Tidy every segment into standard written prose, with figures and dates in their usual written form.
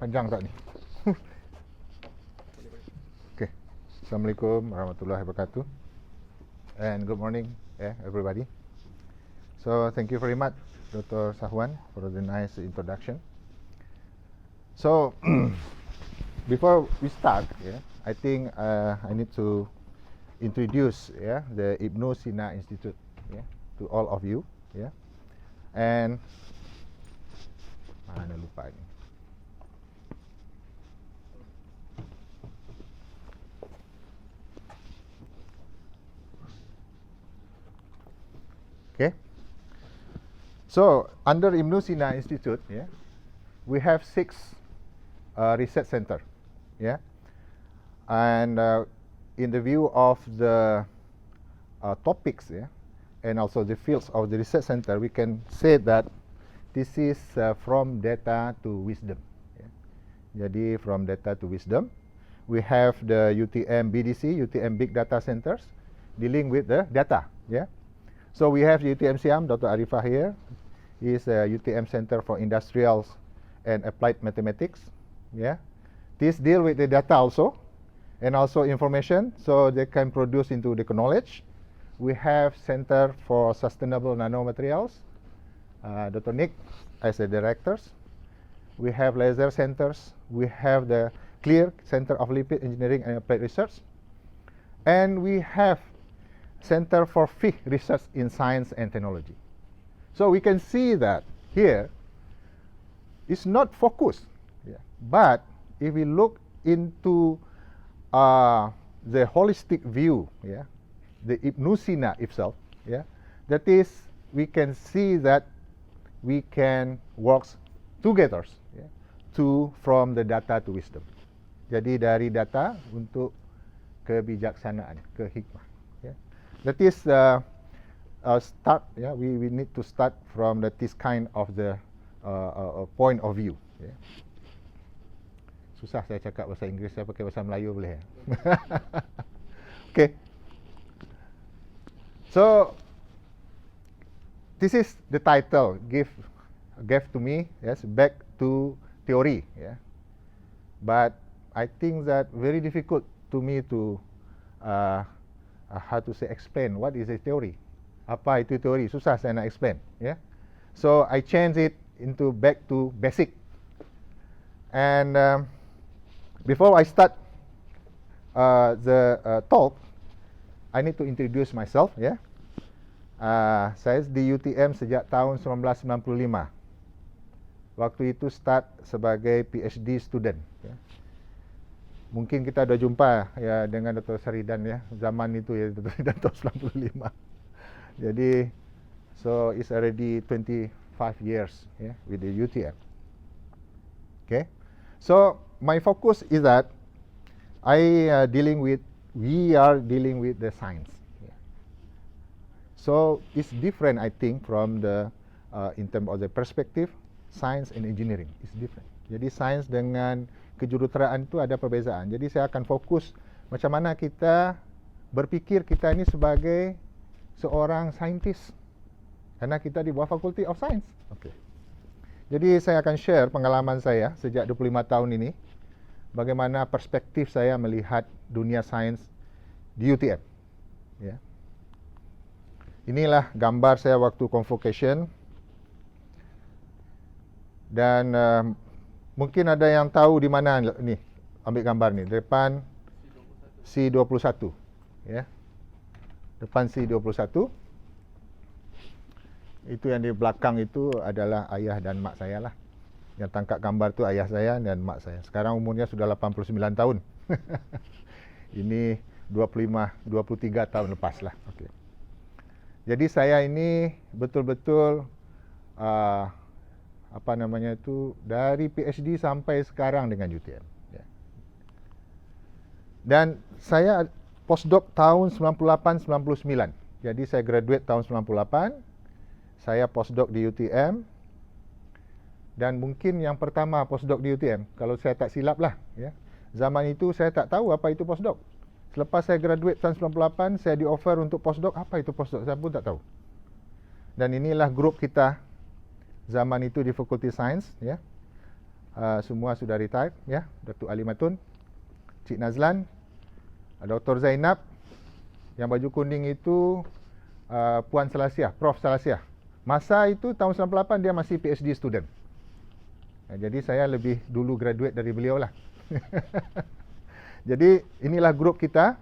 Panjang tak ni? Okay. Assalamualaikum warahmatullahi wabarakatuh. And good morning, everybody. So thank you very much, Dr. Sahwan, for the nice introduction. So before we start, I think I need to introduce the Ibnu Sina Institute to all of you. And mana lupa ni. Okay. So under Ibnu Sina Institute, we have 6 research center, and in the view of the topics, and also the fields of the research center, we can say that this is from data to wisdom. Jadi from data to wisdom, we have the UTM BDC, UTM Big Data Centers, dealing with the data. So we have UTM Siam, Dr. Arifah here. He is a UTM Center for Industrials and Applied Mathematics. This deal with the data also, and also information, so they can produce into the knowledge. We have Center for Sustainable Nanomaterials, Dr. Nick as the directors. We have laser centers. We have the CLEAR Center of Lipid Engineering and Applied Research, and we have Center for FIH Research in Science and Technology. So we can see that here it's not focused, but if we look into the holistic view, the Ibnu Sina itself, that is, we can see that we can work together from the data to wisdom. Jadi dari data untuk kebijaksanaan, ke hikmah. That is start. We need to start from this kind of the point of view. Susah saya cakap bahasa Inggeris, saya pakai bahasa Melayu boleh. Okay. So this is the title gave to me. Back to theory. But I think that very difficult to me to how to say explain what is a theory. Apa itu teori? Susah saya nak explain. So I change it into back to basic. And before I start the talk, I need to introduce myself. Saya di UTM sejak tahun 1995. Waktu itu start sebagai PhD student. Mungkin kita dah jumpa dengan Dr. Saridan zaman itu Dr. Saridan tahun 95. Jadi so it's already 25 years with the UTM. Okay. So my focus is that we are dealing with the science. So it's different, I think, from the in terms of the perspective, science and engineering is different. Jadi sains dengan kejuruteraan itu ada perbezaan. Jadi saya akan fokus macam mana kita berpikir kita ini sebagai seorang saintis. Karena kita di bawah Faculty of Science. Okay. Jadi saya akan share pengalaman saya sejak 25 tahun ini. Bagaimana perspektif saya melihat dunia sains di UTM. Inilah gambar saya waktu convocation. Dan mungkin ada yang tahu di mana ni, ambil gambar ni, depan C21. Depan C21. Itu yang di belakang itu adalah ayah dan mak saya lah. Yang tangkap gambar tu ayah saya dan mak saya. Sekarang umurnya sudah 89 tahun. Ini 23 tahun lepas lah. Okay. Jadi saya ini betul-betul dari PhD sampai sekarang dengan UTM. Dan saya postdoc tahun 98-99. Jadi saya graduate tahun 98. Saya postdoc di UTM. Dan mungkin yang pertama postdoc di UTM, kalau saya tak silap lah. Zaman itu saya tak tahu apa itu postdoc. Selepas saya graduate tahun 98, saya di offer untuk postdoc. Apa itu postdoc? Saya pun tak tahu. Dan inilah grup kita zaman itu di Fakulti Sains. semua sudah retired, ya. Datuk Ali Matun, Cik Nazlan, Dr. Zainab. Yang baju kuning itu Puan Selasiah, Prof Selasiah. Masa itu tahun 98 dia masih PhD student. Jadi saya lebih dulu graduate dari beliau lah. Jadi inilah grup kita.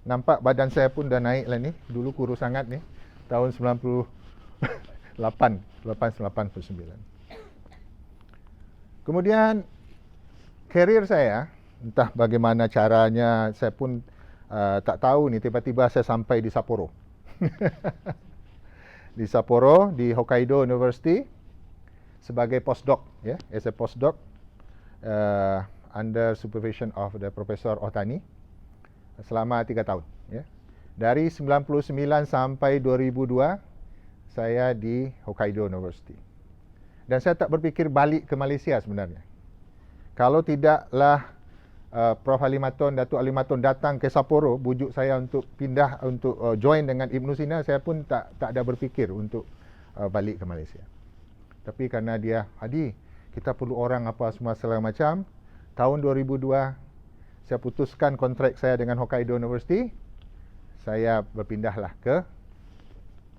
Nampak badan saya pun dah naik lah ni. Dulu kurus sangat ni. Tahun 98, 89. Kemudian career saya, entah bagaimana caranya, saya pun tak tahu ni, tiba-tiba saya sampai di Sapporo. Di Sapporo, di Hokkaido University sebagai postdoc, ya, as a postdoc under supervision of the Professor Ohtani selama 3 tahun, ya. Dari 99 sampai 2002 saya di Hokkaido University. Dan saya tak berfikir balik ke Malaysia sebenarnya. Kalau tidaklah Prof Ali Matun, Datuk Ali Matun datang ke Sapporo bujuk saya untuk pindah untuk join dengan Ibnu Sina, saya pun tak ada berfikir untuk balik ke Malaysia. Tapi karena dia, Hadi, kita perlu orang apa semua segala macam, tahun 2002 saya putuskan kontrak saya dengan Hokkaido University, saya berpindahlah ke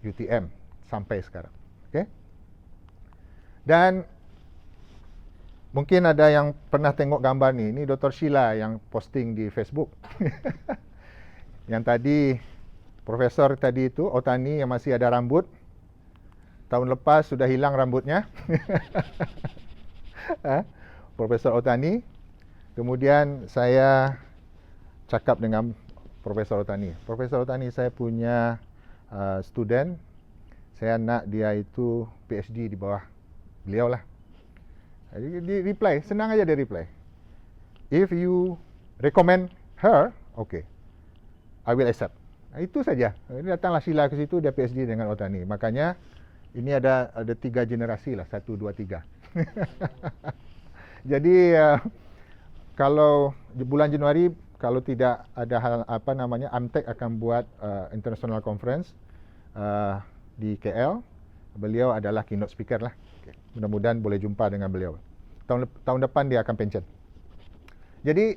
UTM sampai sekarang. Okey. Dan mungkin ada yang pernah tengok gambar ni. Ini Dr. Sheila yang posting di Facebook. Yang tadi, profesor tadi itu, Ohtani yang masih ada rambut. Tahun lepas sudah hilang rambutnya. Profesor Ohtani. Kemudian saya cakap dengan Profesor Ohtani. Profesor Ohtani, saya punya student. Saya nak dia itu PhD di bawah beliau lah. Dia reply, senang aja dia reply. If you recommend her, okay, I will accept. Itu saja. Datanglah Sheila ke situ, dia PhD dengan Ohtani. Makanya ini ada 3 generasi lah, 1, 2, 3. Jadi kalau bulan Januari, kalau tidak ada hal apa namanya, Amtek akan buat international conference di KL. Beliau adalah keynote speaker lah. Okay. Mudah-mudahan boleh jumpa dengan beliau. Tahun depan dia akan pension. Jadi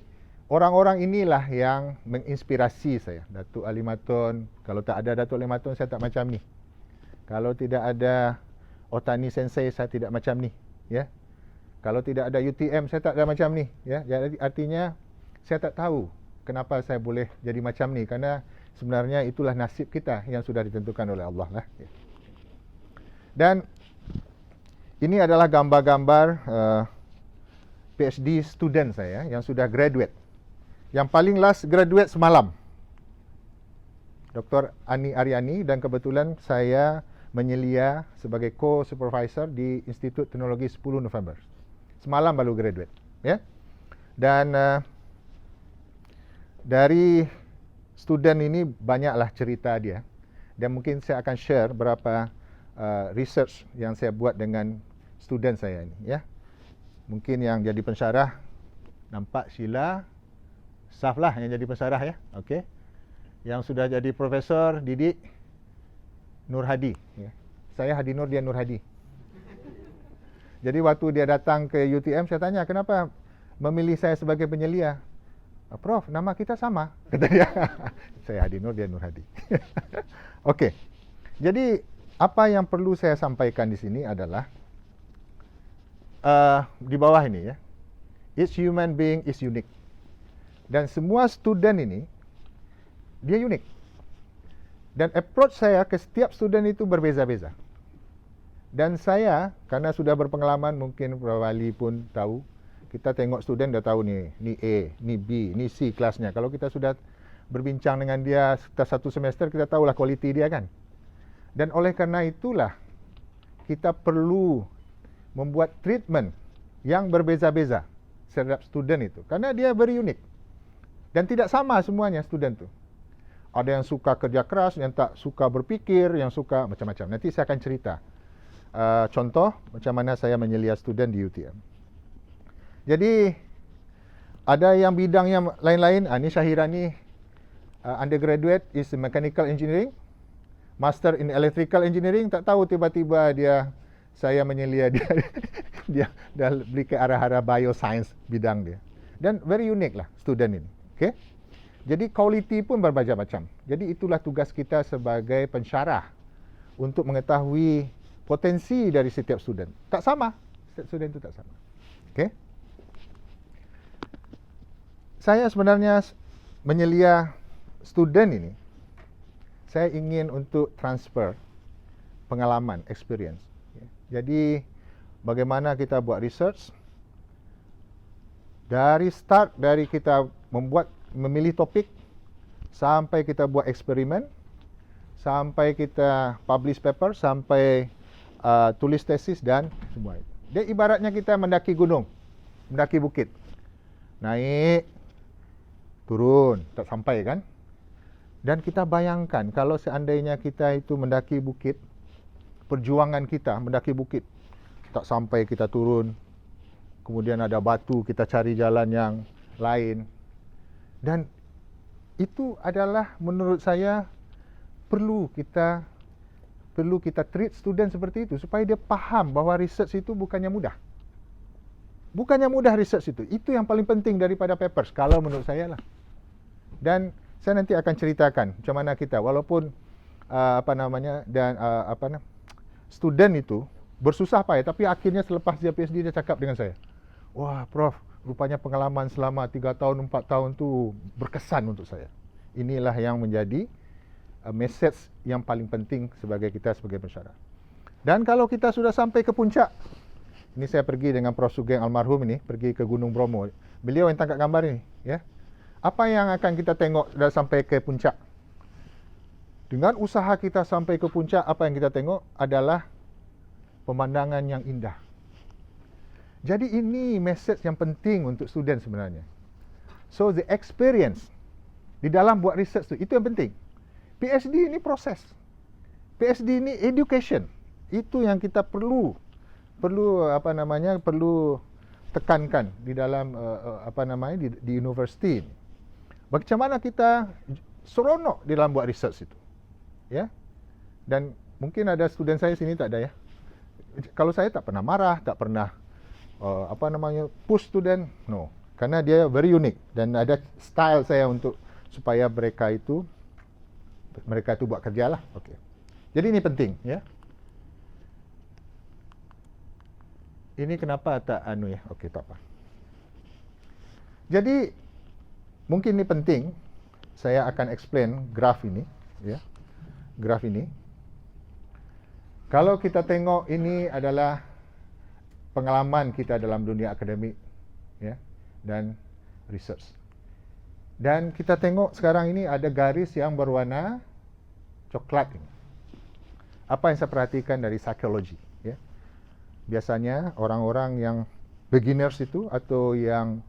orang-orang inilah yang menginspirasi saya. Datuk Ali Matun, kalau tak ada Datuk Ali Matun saya tak macam ni. Kalau tidak ada Ohtani Sensei saya tidak macam ni, ya. Kalau tidak ada UTM saya tak ada macam ni, ya. Jadi artinya saya tak tahu kenapa saya boleh jadi macam ni, karena sebenarnya itulah nasib kita yang sudah ditentukan oleh Allah lah. Ya. Dan ini adalah gambar-gambar PhD student saya yang sudah graduate. Yang paling last graduate semalam, Dr. Ani Aryani, dan kebetulan saya menyelia sebagai co-supervisor di Institut Teknologi 10 November. Semalam baru graduate, ya. Dan dari student ini banyaklah cerita dia, dan mungkin saya akan share berapa research yang saya buat dengan student saya ini, ya. Mungkin yang jadi pensyarah, nampak Sheila, Saf lah yang jadi pensyarah, ya. Okey. Yang sudah jadi profesor didik, Nur Hadi, ya. Saya Hadi Nur, dia Nur Hadi. Jadi waktu dia datang ke UTM, saya tanya, kenapa memilih saya sebagai penyelia? Prof, nama kita sama, kata dia. Saya Hadi Nur, dia Nur Hadi. Okey. Jadi apa yang perlu saya sampaikan di sini adalah di bawah ini, ya. Each human being is unique. Dan semua student ini dia unik. Dan approach saya ke setiap student itu berbeza-beza. Dan saya, karena sudah berpengalaman, mungkin Prof. Ali pun tahu, kita tengok student dah tahu ni A, ni B, ni C kelasnya. Kalau kita sudah berbincang dengan dia satu semester, kita tahulah kualiti dia, kan. Dan oleh karena itulah kita perlu membuat treatment yang berbeza-beza terhadap student itu, karena dia very unik. Dan tidak sama semuanya student tu. Ada yang suka kerja keras, yang tak suka berfikir, yang suka macam-macam. Nanti saya akan cerita contoh macam mana saya menyelia student di UTM. Jadi ada yang bidang yang lain-lain. Ini Syahira ni undergraduate is mechanical engineering, master in electrical engineering. Tak tahu tiba-tiba dia saya menyelia dia dia dah beli ke arah-arah bioscience bidang dia. Dan very unique lah student ini. Okay? Jadi quality pun bermacam-macam. Jadi itulah tugas kita sebagai pensyarah untuk mengetahui potensi dari setiap student. Tak sama. Setiap student itu tak sama. Okay? Saya sebenarnya menyelia student ini, saya ingin untuk transfer pengalaman, experience. Jadi bagaimana kita buat research, dari start, dari kita memilih topik, sampai kita buat eksperimen, sampai kita publish paper, sampai tulis tesis dan semua itu. Dia ibaratnya kita mendaki gunung, mendaki bukit. Naik, turun, tak sampai kan? Dan kita bayangkan kalau seandainya kita itu mendaki bukit, perjuangan kita mendaki bukit, tak sampai kita turun, kemudian ada batu, kita cari jalan yang lain. Dan itu adalah menurut saya perlu kita treat student seperti itu supaya dia faham bahawa research itu bukannya mudah. Bukannya mudah research itu. Itu yang paling penting daripada papers kalau menurut saya lah. Dan saya nanti akan ceritakan macam mana kita walaupun student itu bersusah payah, tapi akhirnya selepas dia PhD dia cakap dengan saya, "Wah, Prof, rupanya pengalaman selama 3 tahun, 4 tahun tu berkesan untuk saya." Inilah yang menjadi message yang paling penting sebagai kita sebagai pensyarah. Dan kalau kita sudah sampai ke puncak, ini saya pergi dengan Prof Sugeng almarhum ini, pergi ke Gunung Bromo. Beliau yang tangkap gambar ini, ya. Apa yang akan kita tengok dah sampai ke puncak? Dengan usaha kita sampai ke puncak, apa yang kita tengok adalah pemandangan yang indah. Jadi ini message yang penting untuk student sebenarnya. So the experience di dalam buat research itu yang penting. PhD ini proses. PhD ini education. Itu yang kita perlu tekankan di dalam di universiti ini. Bagaimana kita seronok di dalam buat research itu, ya? Dan mungkin ada student saya sini tak ada, ya. Kalau saya tak pernah marah, tak pernah push student, no. Karena dia very unique dan ada style saya untuk supaya mereka itu buat kerja lah. Okay. Jadi ini penting, ya. Ini kenapa tak ya? Okey, tak apa. Jadi mungkin ini penting. Saya akan explain graf ini, ya. Graf ini. Kalau kita tengok ini adalah pengalaman kita dalam dunia akademik, ya, dan research. Dan kita tengok sekarang ini ada garis yang berwarna coklat ini. Apa yang saya perhatikan dari psikologi, ya. Biasanya orang-orang yang beginners itu atau yang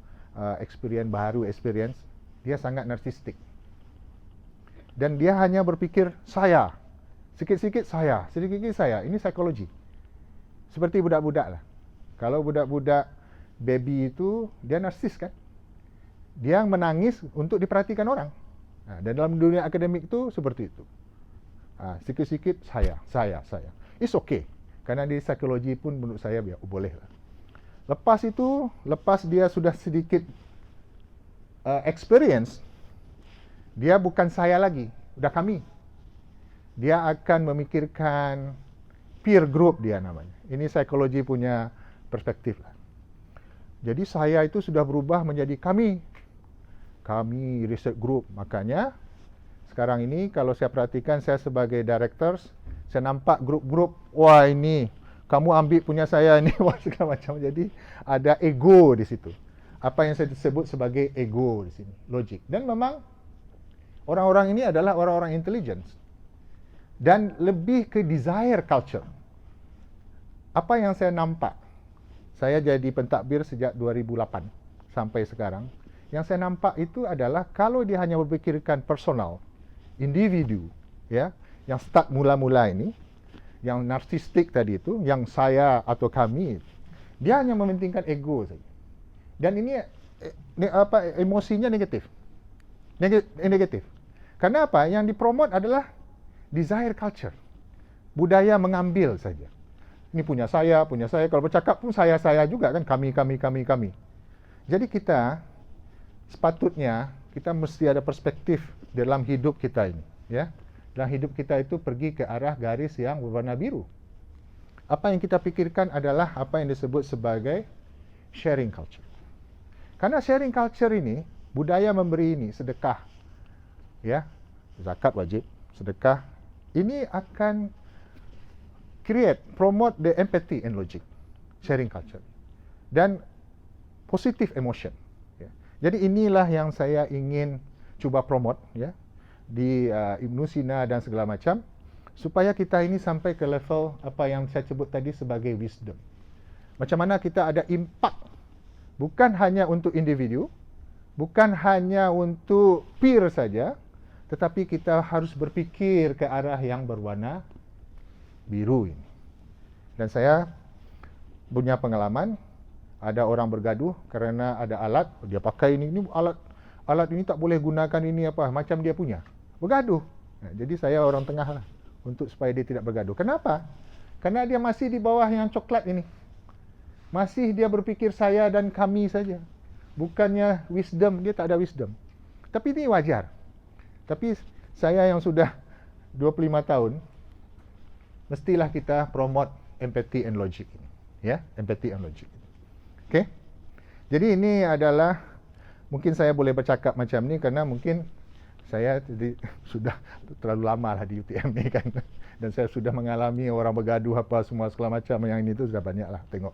experience, dia sangat narsistik. Dan dia hanya berpikir saya, sikit-sikit saya, sedikit-sedikit saya. Ini psikologi. Seperti budak-budak lah. Kalau budak-budak baby itu, dia narsis kan? Dia menangis untuk diperhatikan orang. Dan dalam dunia akademik itu seperti itu. Sikit-sikit saya. It's okay. Karena di psikologi pun menurut saya boleh lah. Lepas itu, lepas dia sudah sedikit experience, dia bukan saya lagi, udah kami. Dia akan memikirkan peer group dia namanya. Ini psikologi punya perspektif lah. Jadi saya itu sudah berubah menjadi kami. Kami research group. Makanya sekarang ini kalau saya perhatikan, saya sebagai directors, saya nampak grup-grup, wah ini kamu ambil punya saya ini, wah segala macam. Jadi ada ego di situ. Apa yang saya sebut sebagai ego di sini, logik. Dan memang orang-orang ini adalah orang-orang intelligence dan lebih ke desire culture. Apa yang saya nampak, saya jadi pentadbir sejak 2008 sampai sekarang. Yang saya nampak itu adalah kalau dia hanya berfikirkan personal, individu, ya, yang start mula-mula ini, yang narsistik tadi itu, yang saya atau kami, dia hanya mementingkan ego saja. Dan ini emosinya negatif. Negatif. Karena apa? Yang dipromot adalah desire culture. Budaya mengambil saja. Ini punya saya. Kalau bercakap pun saya juga kan, kami. Jadi kita sepatutnya kita mesti ada perspektif dalam hidup kita ini, ya. Dalam hidup kita itu pergi ke arah garis yang berwarna biru. Apa yang kita pikirkan adalah apa yang disebut sebagai sharing culture. Karena sharing culture ini, budaya memberi ini, sedekah, ya, zakat wajib, sedekah, ini akan promote the empathy and logic, sharing culture, dan positive emotion. Ya. Jadi inilah yang saya ingin cuba promote, ya, di Ibnu Sina dan segala macam, supaya kita ini sampai ke level apa yang saya sebut tadi sebagai wisdom. Macam mana kita ada impact, bukan hanya untuk individu, bukan hanya untuk peer saja, tetapi kita harus berpikir ke arah yang berwarna biru ini. Dan saya punya pengalaman, ada orang bergaduh kerana ada alat, dia pakai ini alat ini tak boleh gunakan ini apa, macam dia punya. Bergaduh. Nah, jadi saya orang tengah lah, untuk supaya dia tidak bergaduh. Kenapa? Karena dia masih di bawah yang coklat ini. Masih dia berpikir saya dan kami saja. Bukannya wisdom, dia tak ada wisdom. Tapi ini wajar. Tapi saya yang sudah 25 tahun, mestilah kita promote empathy and logic ini, ya, empathy and logic. Okey. Jadi ini adalah, mungkin saya boleh bercakap macam ni kerana mungkin saya sudah terlalu lama lah di UTM ni kan, dan saya sudah mengalami orang bergaduh apa semua segala macam, yang ini tu sudah banyak lah tengok.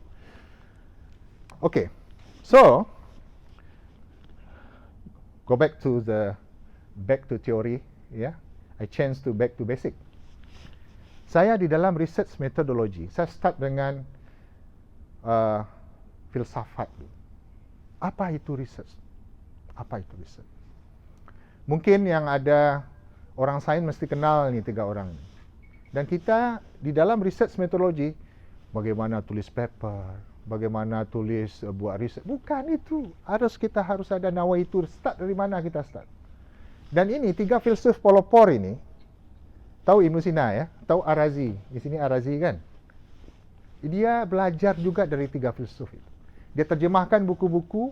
Okey. So go back to theory, ya. I change to back to basic. Saya di dalam research methodology, saya start dengan filsafat. Apa itu research? Mungkin yang ada orang sains mesti kenal ni 3 orang ni. Dan kita di dalam research methodology, bagaimana tulis paper, bagaimana tulis buat research, bukan itu. Kita harus ada nawaitu, start dari mana kita start. Dan ini 3 filsuf pelopor ini, tahu Ibnu Sina, ya, tahu Ar-Razi. Di sini Ar-Razi kan. Dia belajar juga dari 3 filsuf itu. Dia terjemahkan buku-buku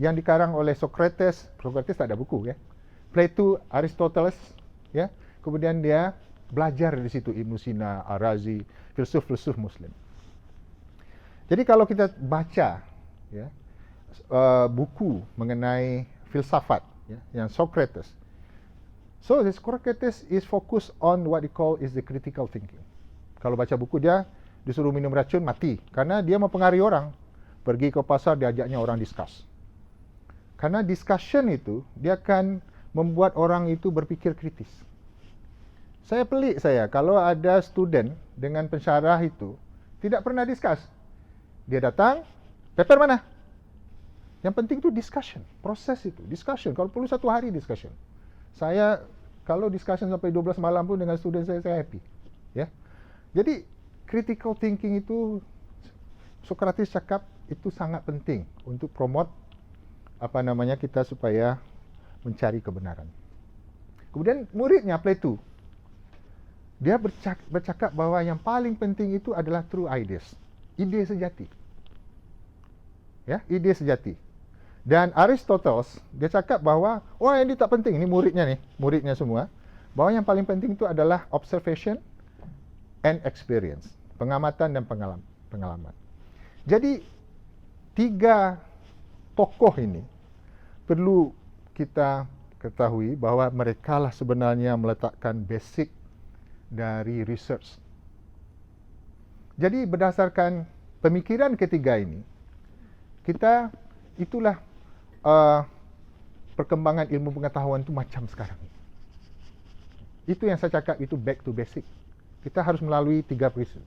yang dikarang oleh Socrates tak ada buku, ya. Plato, Aristoteles, ya. Kemudian dia belajar di situ, Ibnu Sina, Ar-Razi, filsuf-filsuf Muslim. Jadi kalau kita baca, ya, buku mengenai filsafat, ya, yang Socrates. So this Socrates is focused on what he call is the critical thinking. Kalau baca buku dia disuruh minum racun, mati, karena dia mempengaruhi orang. Pergi ke pasar, diajaknya orang discuss. Karena discussion itu dia akan membuat orang itu berpikir kritis. Saya pelik kalau ada student dengan pensyarah itu tidak pernah discuss. Dia datang, paper mana? Yang penting itu discussion, proses itu, discussion. Kalau perlu 1 hari discussion. Saya kalau discussion sampai 12 malam pun dengan student saya happy, ya. Jadi critical thinking itu, Socrates cakap itu sangat penting untuk promote kita supaya mencari kebenaran. Kemudian muridnya Plato, dia bercakap bahawa yang paling penting itu adalah true ideas, ide sejati. Ya, ide sejati. Dan Aristoteles, dia cakap bahawa ini tak penting, ini muridnya semua, bahawa yang paling penting itu adalah observation and experience, pengamatan dan pengalaman. Jadi 3 tokoh ini perlu kita ketahui bahawa mereka lah sebenarnya meletakkan basic dari research. Jadi berdasarkan pemikiran ketiga ini, itulah perkembangan ilmu pengetahuan itu macam sekarang. Itu yang saya cakap, itu back to basic. Kita harus melalui 3 prinsip.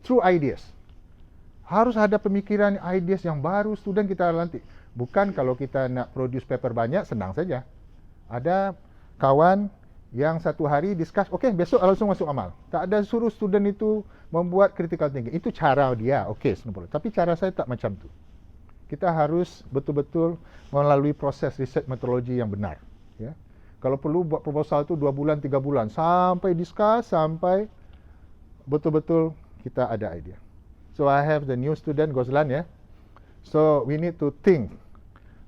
True ideas. Harus ada pemikiran ideas yang baru, student kita nanti. Bukan kalau kita nak produce paper banyak, senang saja. Ada kawan yang 1 hari discuss, okey, besok langsung masuk amal. Tak ada suruh student itu membuat critical thinking. Itu cara dia, okey, tapi cara saya tak macam tu. Kita harus betul-betul melalui proses research metodologi yang benar, ya. Kalau perlu buat proposal tu 2 bulan, 3 bulan sampai discuss, sampai betul-betul kita ada idea. So I have the new student Gozlan, yeah. So we need to think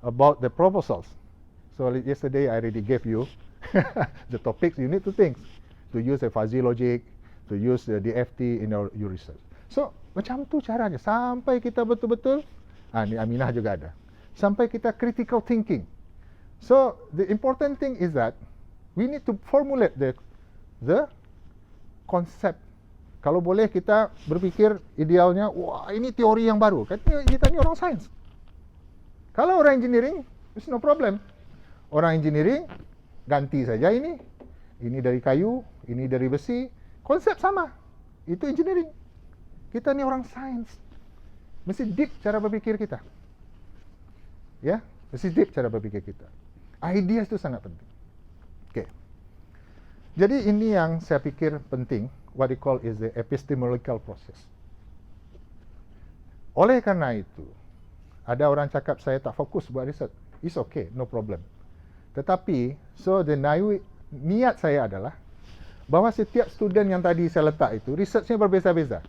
about the proposals. So yesterday I already gave you the topics you need to think. To use a fuzzy logic, to use the DFT in your research. So macam tu caranya sampai kita betul-betul, ni Aminah juga ada. Sampai kita critical thinking. So the important thing is that we need to formulate the concept. Kalau boleh kita berfikir idealnya, wah ini teori yang baru. Katanya kita ni orang sains. Kalau orang engineering, it's no problem. Orang engineering ganti saja ini dari kayu, ini dari besi, konsep sama. Itu engineering. Kita ni orang sains. Mesti deep cara berfikir kita. Ya, mesti deep cara berfikir kita. Ideas itu sangat penting. Okay. Jadi ini yang saya pikir penting, what we call is the epistemological process. Oleh karena itu, ada orang cakap saya tak fokus buat riset. It's okay, no problem. Tetapi, so the niat saya adalah bahawa setiap student yang tadi saya letak itu, researchnya berbeza-beza.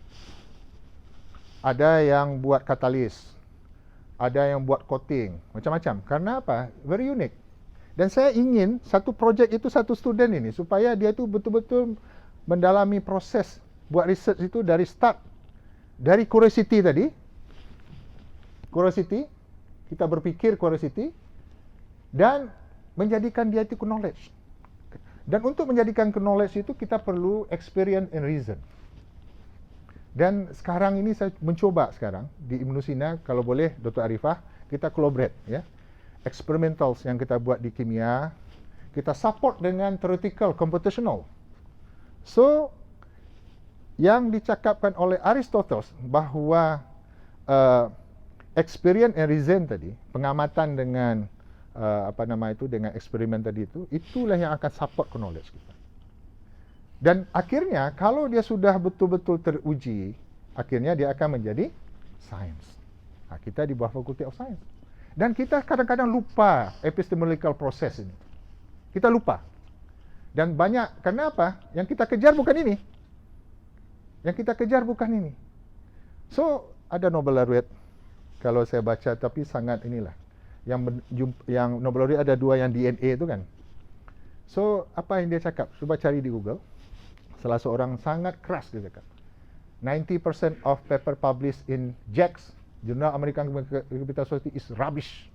Ada yang buat katalis, ada yang buat coating, macam-macam. Karena apa? Very unique. Dan saya ingin satu projek itu satu student ini supaya dia itu betul-betul mendalami proses buat research itu dari start, dari curiosity tadi. Curiosity, kita berfikir curiosity dan menjadikan dia itu knowledge. Dan untuk menjadikan knowledge itu kita perlu experience and reason. Dan sekarang ini saya mencoba sekarang di Ibnu Sina, kalau boleh Dr. Arifah, kita collaborate ya. Experimentals yang kita buat di kimia, kita support dengan theoretical computational. So yang dicakapkan oleh Aristoteles bahawa experience and reason tadi, pengamatan dengan dengan eksperimen tadi itu, itulah yang akan support knowledge kita. Dan akhirnya kalau dia sudah betul-betul teruji, akhirnya dia akan menjadi science. Kita di bawah Faculty of Science. Dan kita kadang-kadang lupa epistemological process ini. Kita lupa. Dan banyak, kenapa? Yang kita kejar bukan ini. Yang kita kejar bukan ini. So, ada Nobel laureate, kalau saya baca, tapi sangat inilah. Yang Nobel laureate ada dua yang DNA itu kan. So, apa yang dia cakap? Cuba cari di Google. Salah seorang sangat keras dia cakap. 90% of paper published in JACS, Jurnal American Chemical Society, is rubbish.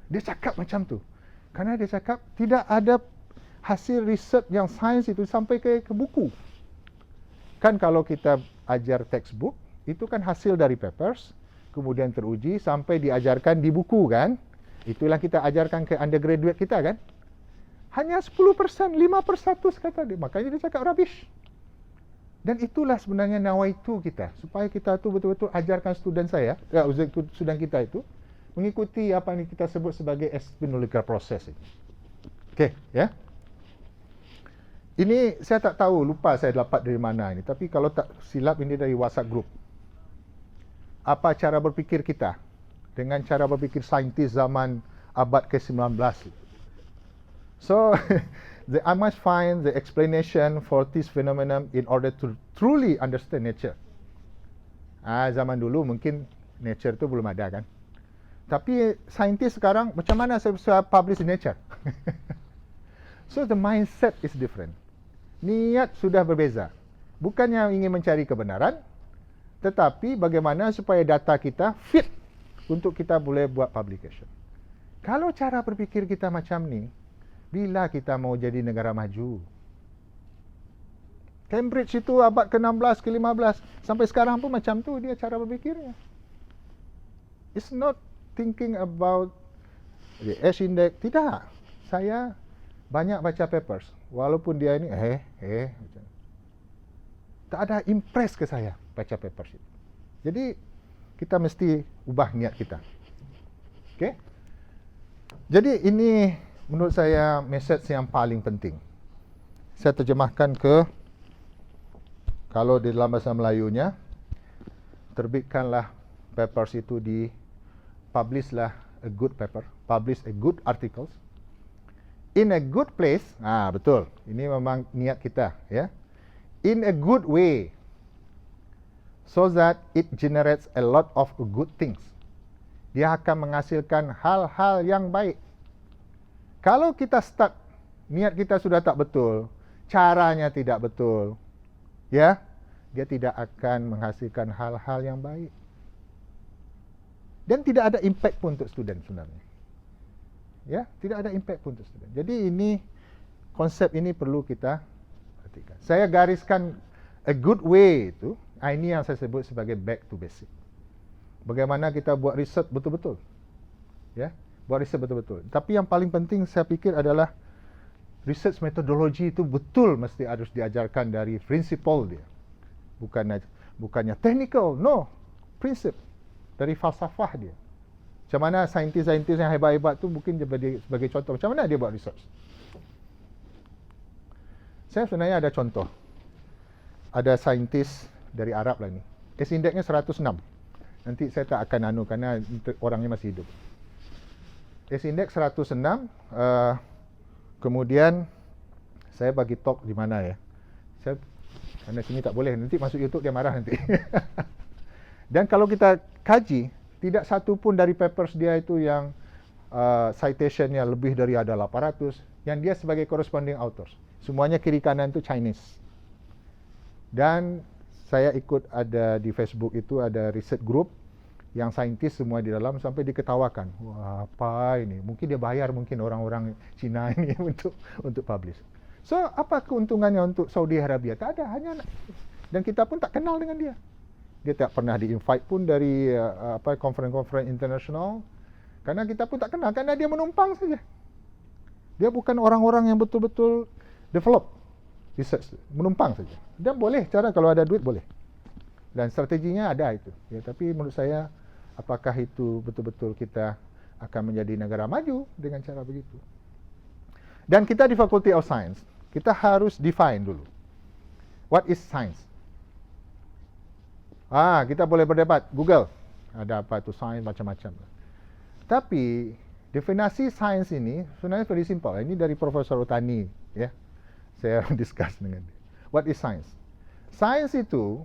Dia cakap macam tu. Karena dia cakap tidak ada hasil riset yang sains itu sampai ke buku. Kan kalau kita ajar textbook, itu kan hasil dari papers, kemudian teruji sampai diajarkan di buku kan. Itulah kita ajarkan ke undergraduate kita kan. Hanya 10%, 5% kata dia. Makanya dia cakap rubbish. Dan itulah sebenarnya nawaitu kita, supaya kita tu betul-betul ajarkan student student kita itu mengikuti apa yang kita sebut sebagai epistemological process ini. Okey, ya. Ini saya tak tahu, lupa saya dapat dari mana ini, tapi kalau tak silap ini dari WhatsApp group. Apa cara berfikir kita dengan cara berfikir saintis zaman abad ke-19. So I must find the explanation for this phenomenon in order to truly understand nature. Zaman dulu mungkin nature tu belum ada kan. Tapi saintis sekarang macam mana saya publish in nature? So the mindset is different. Niat sudah berbeza. Bukannya ingin mencari kebenaran, tetapi bagaimana supaya data kita fit untuk kita boleh buat publication. Kalau cara berfikir kita macam ni, bila kita mau jadi negara maju? Cambridge itu abad ke-16, ke-15. Sampai sekarang pun macam tu dia cara berfikirnya. It's not thinking about the H index. Tidak. Saya banyak baca papers. Walaupun dia ini, macam. Tak ada impress ke saya baca papers itu. Jadi, kita mesti ubah niat kita. Okay? Jadi, ini menurut saya message yang paling penting. Saya terjemahkan ke, kalau di dalam bahasa Melayunya, terbitkanlah papers itu publishlah a good paper, publish a good articles in a good place. Betul. Ini memang niat kita, ya. In a good way. so that it generates a lot of good things. Dia akan menghasilkan hal-hal yang baik. Kalau kita start, niat kita sudah tak betul, caranya tidak betul, ya, dia tidak akan menghasilkan hal-hal yang baik. Dan tidak ada impact pun untuk student sebenarnya. Ya, tidak ada impact pun untuk student. Jadi ini, konsep ini perlu kita perhatikan. Saya gariskan a good way itu, ini yang saya sebut sebagai back to basic. Bagaimana kita buat riset betul-betul. Ya, buat riset betul-betul. Tapi yang paling penting saya pikir adalah research methodology itu betul mesti harus diajarkan dari prinsipal dia. Bukannya technical, no, prinsip. Dari falsafah dia. Macam mana saintis-saintis yang hebat-hebat tu mungkin sebagai contoh. Macam mana dia buat research? Saya sebenarnya ada contoh. Ada saintis dari Arab lah ni. S-indexnya 106. Nanti saya tak akan kerana orangnya masih hidup. S-index 106. Kemudian saya bagi talk di mana ya? Karena sini tak boleh. Nanti masuk YouTube dia marah nanti. Dan kalau kita kaji, tidak satu pun dari papers dia itu yang citationnya lebih dari ada 800, yang dia sebagai corresponding authors. Semuanya kiri kanan itu Chinese. Dan saya ikut ada di Facebook itu ada research group yang saintis semua di dalam sampai diketawakan. Wah, apa ini? Mungkin dia bayar mungkin orang-orang Cina ini untuk publish. So, apa keuntungannya untuk Saudi Arabia? Tak ada, hanya dan kita pun tak kenal dengan dia. Dia tak pernah di-invite pun dari conference-conference international. Karena kita pun tak kenal, karena dia menumpang saja. Dia bukan orang-orang yang betul-betul develop research, menumpang saja. Dan boleh, cara kalau ada duit boleh. Dan strateginya ada itu. Ya, tapi menurut saya, apakah itu betul-betul kita akan menjadi negara maju dengan cara begitu? Dan kita di Faculty of Science, kita harus define dulu. What is science? Kita boleh berdebat, Google. Ada apa itu sains, macam-macam. Tapi, definisi sains ini sebenarnya very simple. Ini dari Profesor Utani. Ya. Saya discuss dengan dia. What is science? Science itu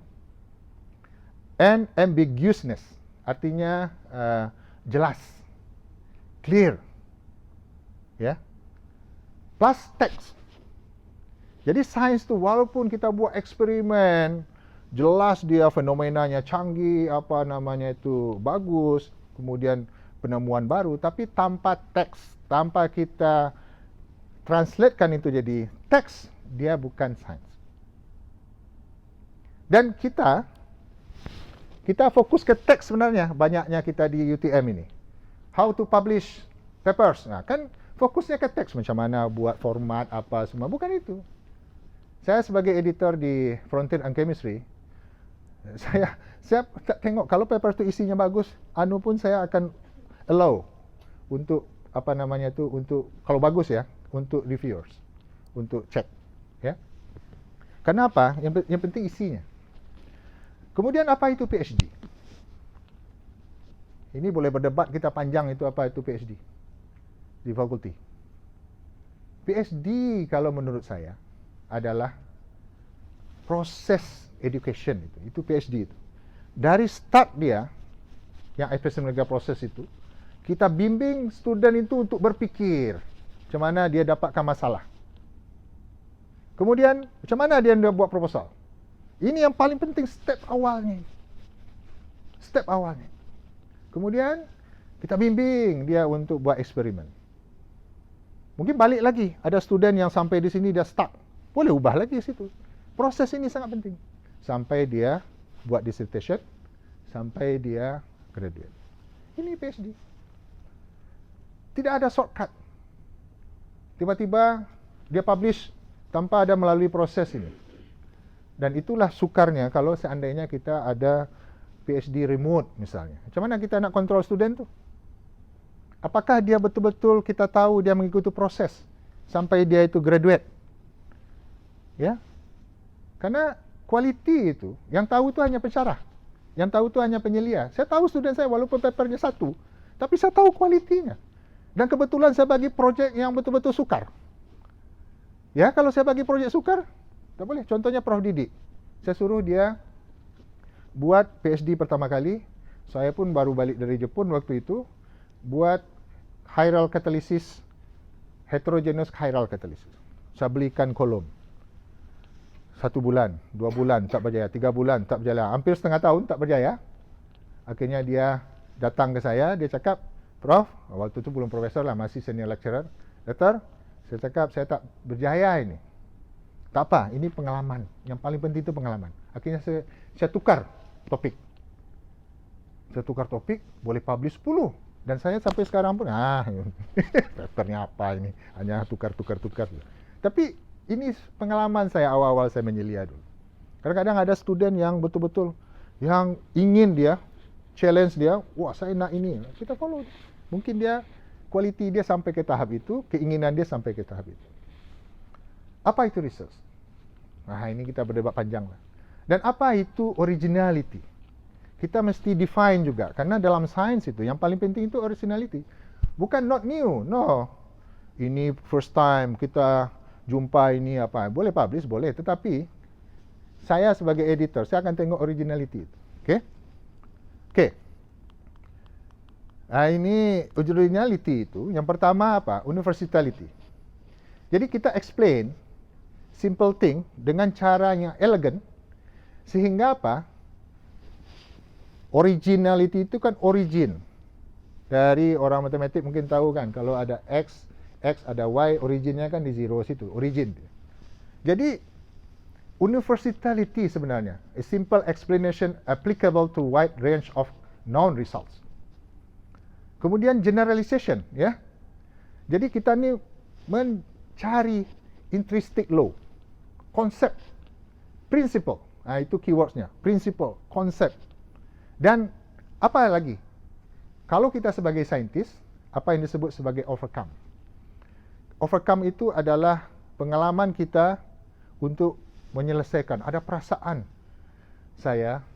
ambiguousness. Artinya jelas. Clear. Ya. Plus text. Jadi sains itu walaupun kita buat eksperimen, jelas dia fenomenanya canggih, bagus, kemudian penemuan baru, tapi tanpa teks, tanpa kita translatekan itu jadi teks, dia bukan sains. Dan kita fokus ke teks sebenarnya, banyaknya kita di UTM ini. How to publish papers. Kan fokusnya ke teks, macam mana buat format, apa semua, bukan itu. Saya sebagai editor di Frontier and Chemistry, saya tak tengok kalau paper itu isinya bagus, pun saya akan allow untuk untuk kalau bagus ya, untuk reviewers, untuk cek, ya. Kenapa? Yang penting isinya. Kemudian apa itu PhD? Ini boleh berdebat kita panjang itu apa itu PhD di fakulti. PhD kalau menurut saya adalah proses education itu PhD itu. Dari start dia, yang epistemologi proses itu, kita bimbing student itu untuk berpikir macam mana dia dapatkan masalah. Kemudian, macam mana dia buat proposal. Ini yang paling penting, step awalnya. Step awalnya. Kemudian, kita bimbing dia untuk buat eksperimen. Mungkin balik lagi, ada student yang sampai di sini dia stuck. Boleh ubah lagi di situ. Proses ini sangat penting. Sampai dia buat dissertation, sampai dia graduate. Ini PhD. Tidak ada shortcut. Tiba-tiba dia publish tanpa ada melalui proses ini. Dan itulah sukarnya kalau seandainya kita ada PhD remote misalnya. Macam mana kita nak kontrol student tu? Apakah dia betul-betul kita tahu dia mengikuti proses sampai dia itu graduate? Ya. Karena kualiti itu, yang tahu itu hanya pensyarah. Yang tahu itu hanya penyelia. Saya tahu student saya walaupun papernya satu, tapi saya tahu kualitinya. Dan kebetulan saya bagi projek yang betul-betul sukar. Ya, kalau saya bagi projek sukar, tak boleh. Contohnya Prof. Didik. Saya suruh dia buat PhD pertama kali, saya pun baru balik dari Jepun waktu itu, buat chiral catalysis, heterogeneous chiral catalysis. Saya belikan kolom. 1 bulan, 2 bulan tak berjaya, 3 bulan tak berjaya, hampir setengah tahun tak berjaya. Akhirnya dia datang ke saya, dia cakap, Prof, waktu itu belum profesor lah, masih senior lecturer. Doktor, saya cakap, saya tak berjaya ini. Tak apa, ini pengalaman. Yang paling penting itu pengalaman. Akhirnya saya tukar topik. Saya tukar topik, boleh publish 10. Dan saya sampai sekarang pun, papernya apa ini? Hanya tukar. Tapi ini pengalaman saya awal-awal saya menyelia dulu. Kadang-kadang ada student yang betul-betul, yang ingin dia, challenge dia, wah saya nak ini. Kita follow. Mungkin dia, quality dia sampai ke tahap itu, keinginan dia sampai ke tahap itu. Apa itu research? Nah ini kita berdebat panjang lah. Dan apa itu originality? Kita mesti define juga, karena dalam sains itu yang paling penting itu originality. Bukan not new, no. Ini first time kita jumpa ini apa, boleh publish, boleh. Tetapi saya sebagai editor, saya akan tengok originality itu. Oke. Nah ini originality itu, yang pertama apa? Universality. Jadi kita explain simple thing dengan cara yang elegan, sehingga apa? Originality itu kan origin. Dari orang matematik mungkin tahu kan, kalau ada X ada Y, originnya kan di zero situ, origin. Jadi, universality sebenarnya, a simple explanation applicable to wide range of known results. Kemudian generalization, ya. Jadi kita ni mencari intrinsic law, konsep, principle. Nah, itu keywordsnya, principle, konsep. Dan apa lagi? Kalau kita sebagai saintis, apa yang disebut sebagai overcome. Overcome itu adalah pengalaman kita untuk menyelesaikan. Ada perasaan saya,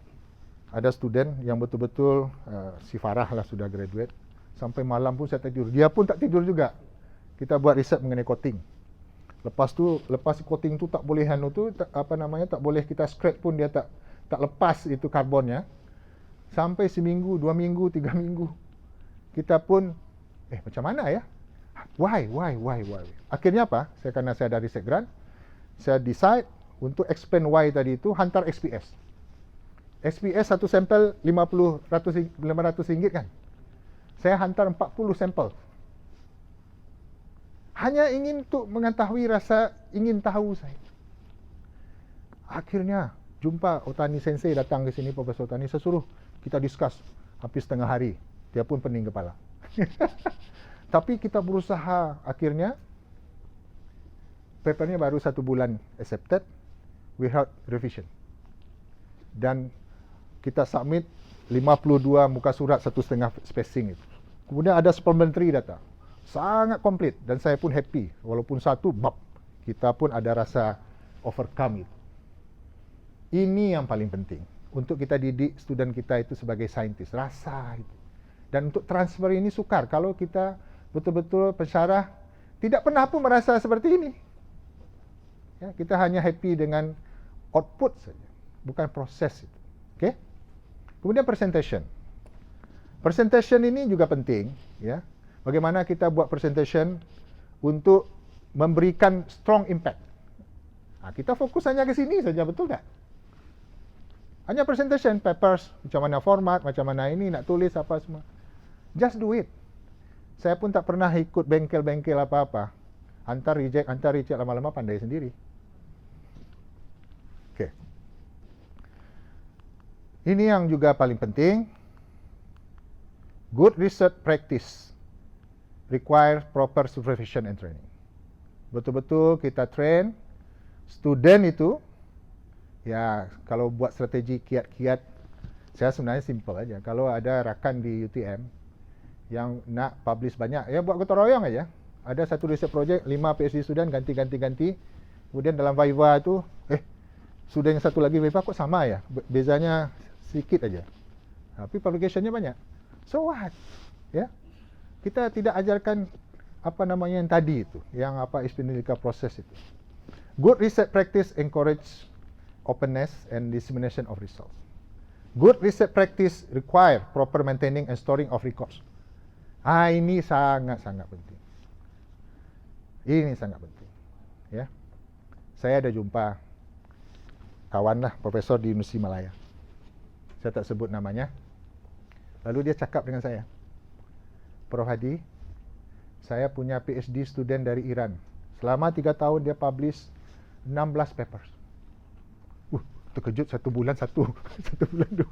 ada student yang betul-betul, si Farah lah sudah graduate, sampai malam pun saya tak tidur. Dia pun tak tidur juga. Kita buat riset mengenai coating. Lepas coating tu tak boleh tak boleh kita scrape pun dia tak lepas itu karbonnya. Sampai seminggu, 2 minggu, 3 minggu. Kita pun macam mana ya? Why? Akhirnya apa? Karena saya dari riset grant, saya decide untuk explain why tadi itu, hantar XPS. XPS satu sampel 500 ringgit kan? Saya hantar 40 sampel. Hanya ingin untuk mengetahui rasa ingin tahu saya. Akhirnya jumpa Otani Sensei datang ke sini, Profesor Otani, saya suruh kita discuss hampir setengah hari. Dia pun pening kepala. Tapi kita berusaha, akhirnya papernya baru 1 bulan accepted without revision. Dan kita submit 52 muka surat 1,5 spacing itu. Kemudian ada supplementary data. Sangat komplit dan saya pun happy. Walaupun satu kita pun ada rasa overcome itu. Ini yang paling penting untuk kita didik student kita itu sebagai saintis, rasa itu. Dan untuk transfer ini sukar kalau kita betul-betul pensyarah tidak pernah pun merasa seperti ini. Ya, kita hanya happy dengan output saja, bukan proses itu. Okey? Kemudian presentation. Presentation ini juga penting, ya. Bagaimana kita buat presentation untuk memberikan strong impact. Kita fokus hanya ke sini saja, betul tak? Hanya presentation, papers, macam mana format, macam mana ini, nak tulis apa semua. Just do it. Saya pun tak pernah ikut bengkel-bengkel apa-apa. Hantar reject, lama-lama pandai sendiri. Okey. Ini yang juga paling penting. Good research practice requires proper supervision and training. Betul-betul kita train student itu, ya kalau buat strategi kiat-kiat, saya sebenarnya simple aja. Kalau ada rakan di UTM yang nak publish banyak, ya buat gotong royong aja. Ada satu research project, 5 PhD student ganti. Kemudian dalam Viva itu, student yang satu lagi Viva kok sama ya? Bezanya sedikit aja. Tapi publicationnya banyak. So what? Ya. Kita tidak ajarkan apa namanya yang tadi itu, yang apa experiential process itu. Good research practice encourage openness and dissemination of results. Good research practice require proper maintaining and storing of records. Ini sangat-sangat penting. Ini sangat penting. Ya. Saya ada jumpa kawan lah, profesor di Universiti Malaya. Saya tak sebut namanya. Lalu dia cakap dengan saya, Prof Hadi, saya punya PhD student dari Iran. Selama 3 tahun dia publish 16 papers. Terkejut, 1 bulan 1, 1 bulan 2.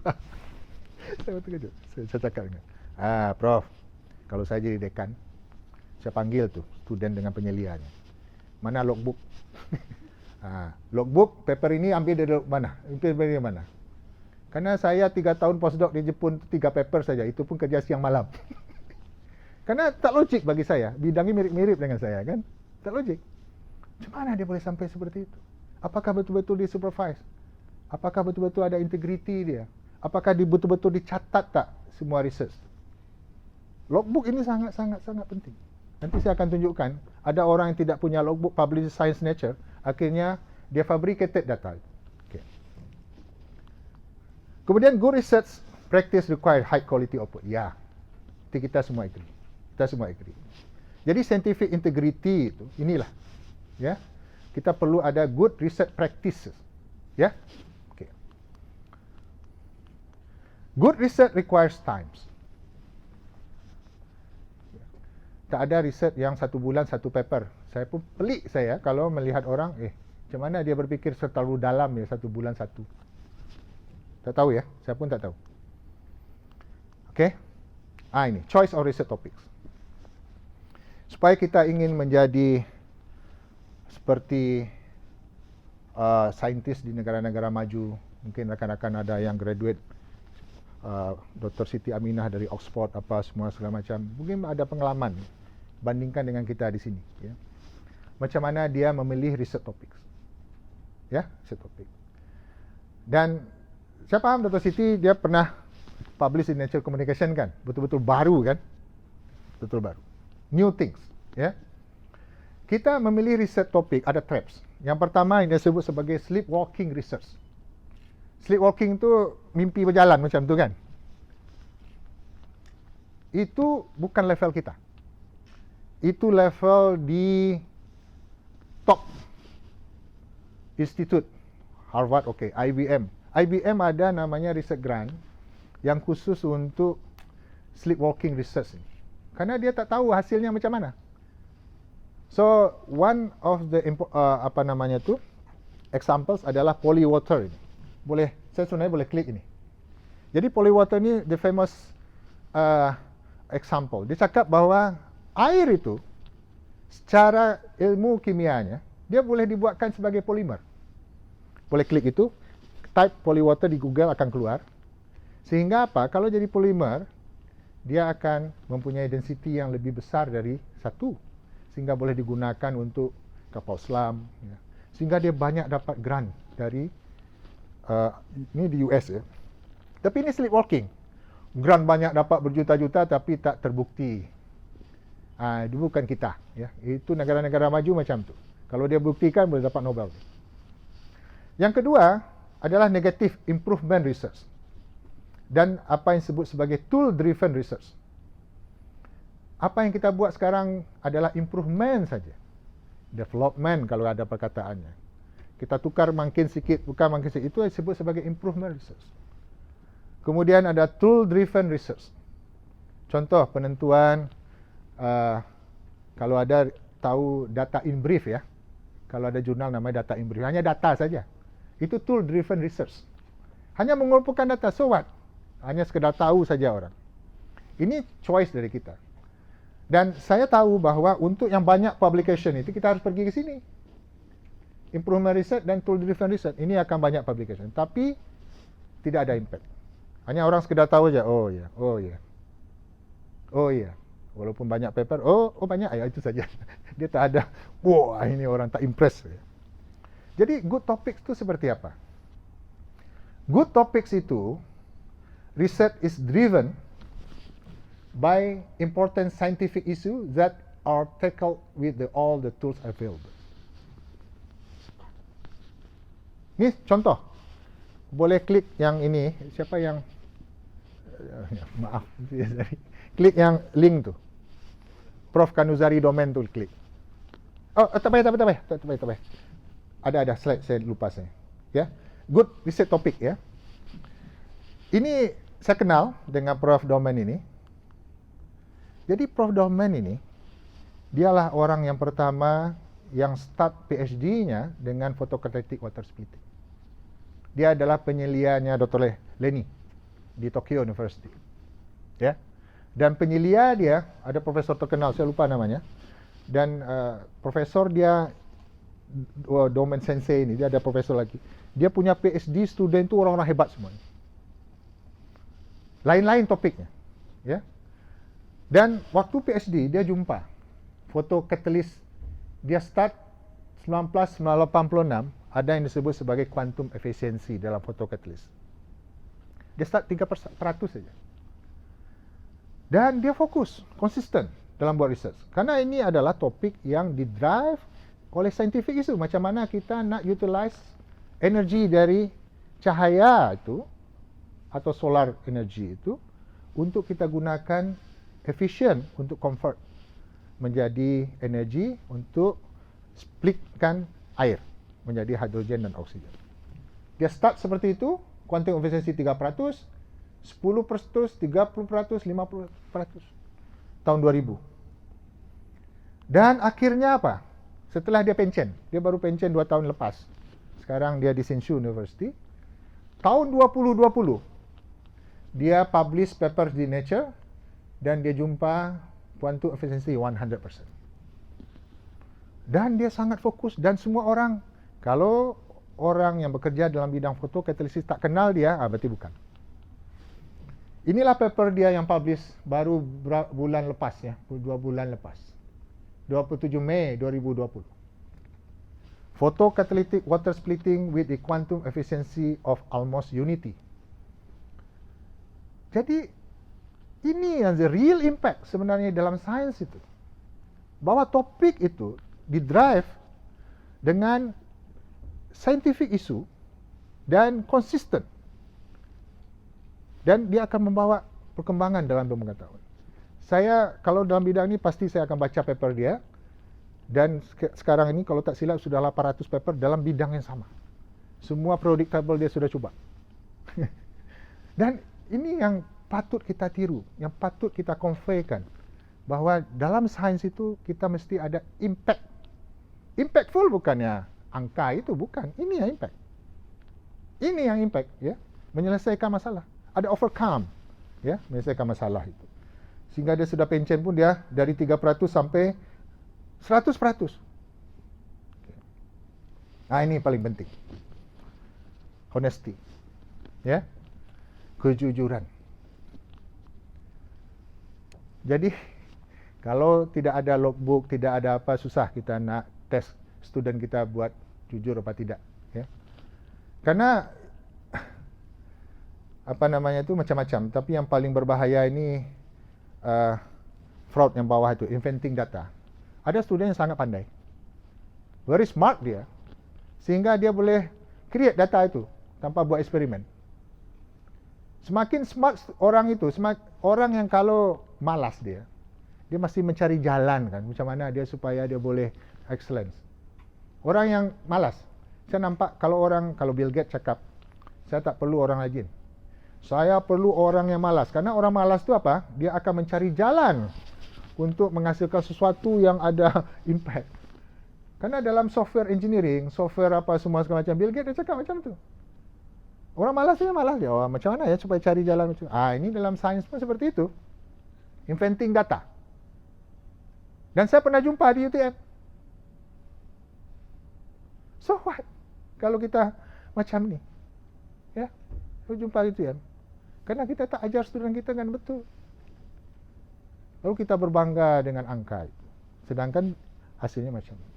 Saya terkejut. Saya cakap dengan, Prof, kalau saya jadi dekan, saya panggil tuh student dengan penyelianya. Mana logbook? Logbook, paper ini ambil dari mana? Ambil dari mana? Karena saya 3 tahun postdoc di Jepun, 3 paper saja. Itu pun kerja siang malam. Karena tak logik bagi saya. Bidangnya mirip-mirip dengan saya, kan? Tak logik. Macam mana dia boleh sampai seperti itu? Apakah betul-betul di supervise? Apakah betul-betul ada integriti dia? Apakah betul-betul dicatat tak semua research? Logbook ini sangat-sangat penting. Nanti saya akan tunjukkan, ada orang yang tidak punya logbook publish Science Nature, akhirnya dia fabricated data. Okay. Kemudian good research practice require high quality output. Ya, kita semua agree. Kita semua agree. Jadi scientific integrity itu, inilah. Ya, kita perlu ada good research practices. Ya, okay. Good research requires times. Tak ada riset yang 1 bulan 1 paper. Saya pun pelik saya kalau melihat orang, macam mana dia berfikir terlalu dalam ya 1 bulan 1. Tak tahu ya, saya pun tak tahu. Okay. Ini, choice of research topics. Supaya kita ingin menjadi seperti saintis di negara-negara maju, mungkin rakan-rakan ada yang graduate Dr. Siti Aminah dari Oxford, apa semua segala macam, mungkin ada pengalaman bandingkan dengan kita di sini. Ya. Macam mana dia memilih research topics. Ya, research topic. Dan saya faham Dr. Siti dia pernah publish in Nature Communication kan, betul-betul baru kan, betul baru, new things. Ya, kita memilih research topik ada traps. Yang pertama yang disebut sebagai sleepwalking research. Sleepwalking tu mimpi berjalan macam tu kan. Itu bukan level kita. Itu level di top institute. Harvard, okay, IBM. IBM ada namanya research grant yang khusus untuk sleepwalking research ni. Karena dia tak tahu hasilnya macam mana. So, one of the examples adalah Polywater ini. Saya sebenarnya boleh klik ini. Jadi Polywater ni the famous example. Dia cakap bahawa air itu secara ilmu kimianya dia boleh dibuatkan sebagai polimer. Boleh klik itu, type Polywater di Google akan keluar. Sehingga apa? Kalau jadi polimer, dia akan mempunyai density yang lebih besar dari 1. Sehingga boleh digunakan untuk kapal selam. Ya. Sehingga dia banyak dapat grant dari ini di US ya. Tapi ini sleepwalking. Grant banyak dapat berjuta-juta tapi tak terbukti. Itu bukan kita ya. Itu negara-negara maju macam tu. Kalau dia buktikan boleh dapat Nobel. Yang kedua adalah negative improvement research. Dan apa yang disebut sebagai tool driven research. Apa yang kita buat sekarang adalah improvement saja. Development kalau ada perkataannya. Kita tukar makin sikit, bukan makin sikit. Itu disebut sebagai improvement research. Kemudian ada tool driven research. Contoh penentuan, kalau ada tahu data in brief ya. Kalau ada jurnal namanya data in brief. Hanya data saja. Itu tool driven research. Hanya mengumpulkan data, so what? Hanya sekedar tahu saja orang. Ini choice dari kita. Dan saya tahu bahawa untuk yang banyak publication itu kita harus pergi ke sini. Improvement research dan tool driven research ini akan banyak publication, tapi tidak ada impact. Hanya orang sekedar tahu saja, oh ya, oh ya. Oh ya. Walaupun banyak paper, oh banyak ya itu saja. Dia tak ada, wah ini orang tak impress. Jadi good topics itu seperti apa? Good topics itu research is driven by important scientific issue that are tackled with all the tools available. Ini contoh. boleh klik yang ini. Siapa yang maaf, klik yang link tu. Prof Kanuzari domain tu klik. Oh, tak payah. Ada slide saya lupa saya. Ya. Good research topic ya. Ini saya kenal dengan Prof Domain ini. Jadi Prof Domain ini dialah orang yang pertama yang start PhD-nya dengan photocatalytic water splitting. Dia adalah penyelianya Dr. Lenny di Tokyo University. Ya. Dan penyelia dia ada profesor terkenal, saya lupa namanya. Dan profesor dia Domain Sensei ini, dia ada profesor lagi. Dia punya PhD student itu orang-orang hebat semuanya. Lain-lain topiknya, ya. Dan waktu PhD dia jumpa photocatalyst, dia start 1986 ada yang disebut sebagai quantum efficiency dalam photocatalyst. Dia start 3% saja. Dan dia fokus, konsisten dalam buat research. Karena ini adalah topik yang didrive oleh scientific issue, macam mana kita nak utilize energi dari cahaya itu atau solar energy itu untuk kita gunakan efisien untuk convert menjadi energi untuk splitkan air menjadi hidrogen dan oksigen. Dia start seperti itu, quantum efficiency 3%, 10%, 30%, 50% tahun 2000. Dan akhirnya apa? Setelah dia pensiun, dia baru pensiun 2 tahun lepas. Sekarang dia di Hsinchu University. Tahun 2020, dia publish paper di Nature dan dia jumpa quantum efficiency 100%. Dan dia sangat fokus dan semua orang, kalau orang yang bekerja dalam bidang photocatalysis tak kenal dia, berarti bukan. Inilah paper dia yang publish baru bulan lepas ya, 2 bulan lepas. 27 Mei 2020. Photocatalytic water splitting with a quantum efficiency of almost unity. Jadi ini yang the real impact sebenarnya dalam sains itu. Bahwa topik itu didrive dengan scientific issue dan konsisten. Dan dia akan membawa perkembangan dalam pengetahuan. Saya kalau dalam bidang ini pasti saya akan baca paper dia. Dan sekarang ini kalau tak silap sudah 800 paper dalam bidang yang sama. Semua predictable dia sudah cuba. Dan ini yang patut kita tiru, yang patut kita conveykan. Bahwa dalam sains itu kita mesti ada impact. Impactful bukannya angka itu, bukan. Ini yang impact. Ini yang impact, ya. Menyelesaikan masalah. Ada overcome, ya, menyelesaikan masalah itu. Sehingga dia sudah pensiun pun dia dari 3% sampai 100%. Nah, ini paling penting. Honesty. Ya. Kejujuran. Jadi, kalau tidak ada logbook, tidak ada apa, susah kita nak tes student kita buat jujur apa tidak, ya. Karena apa namanya itu macam-macam, tapi yang paling berbahaya ini fraud yang bawah itu, inventing data. Ada student yang sangat pandai, very smart dia, sehingga dia boleh create data itu tanpa buat eksperimen. Semakin smart orang itu, orang yang kalau malas dia masih mencari jalan kan, macam mana dia supaya dia boleh excellence. Orang yang malas, saya nampak kalau Bill Gates cakap, saya tak perlu orang rajin. Saya perlu orang yang malas. Karena orang malas itu apa? Dia akan mencari jalan untuk menghasilkan sesuatu yang ada impact. Karena dalam software engineering, software apa semua segala macam, Bill Gates dia cakap macam tu. Orang malas dia malas dia. Oh, macam mana ya supaya cari jalan macam. Ini dalam sains pun seperti itu. Inventing data. Dan saya pernah jumpa di UTM. So what? Kalau kita macam ni. Ya. Saya jumpa di UTM. Karena kita tak ajar student kita dengan betul. Lalu kita berbangga dengan angka itu. Sedangkan hasilnya macam ini.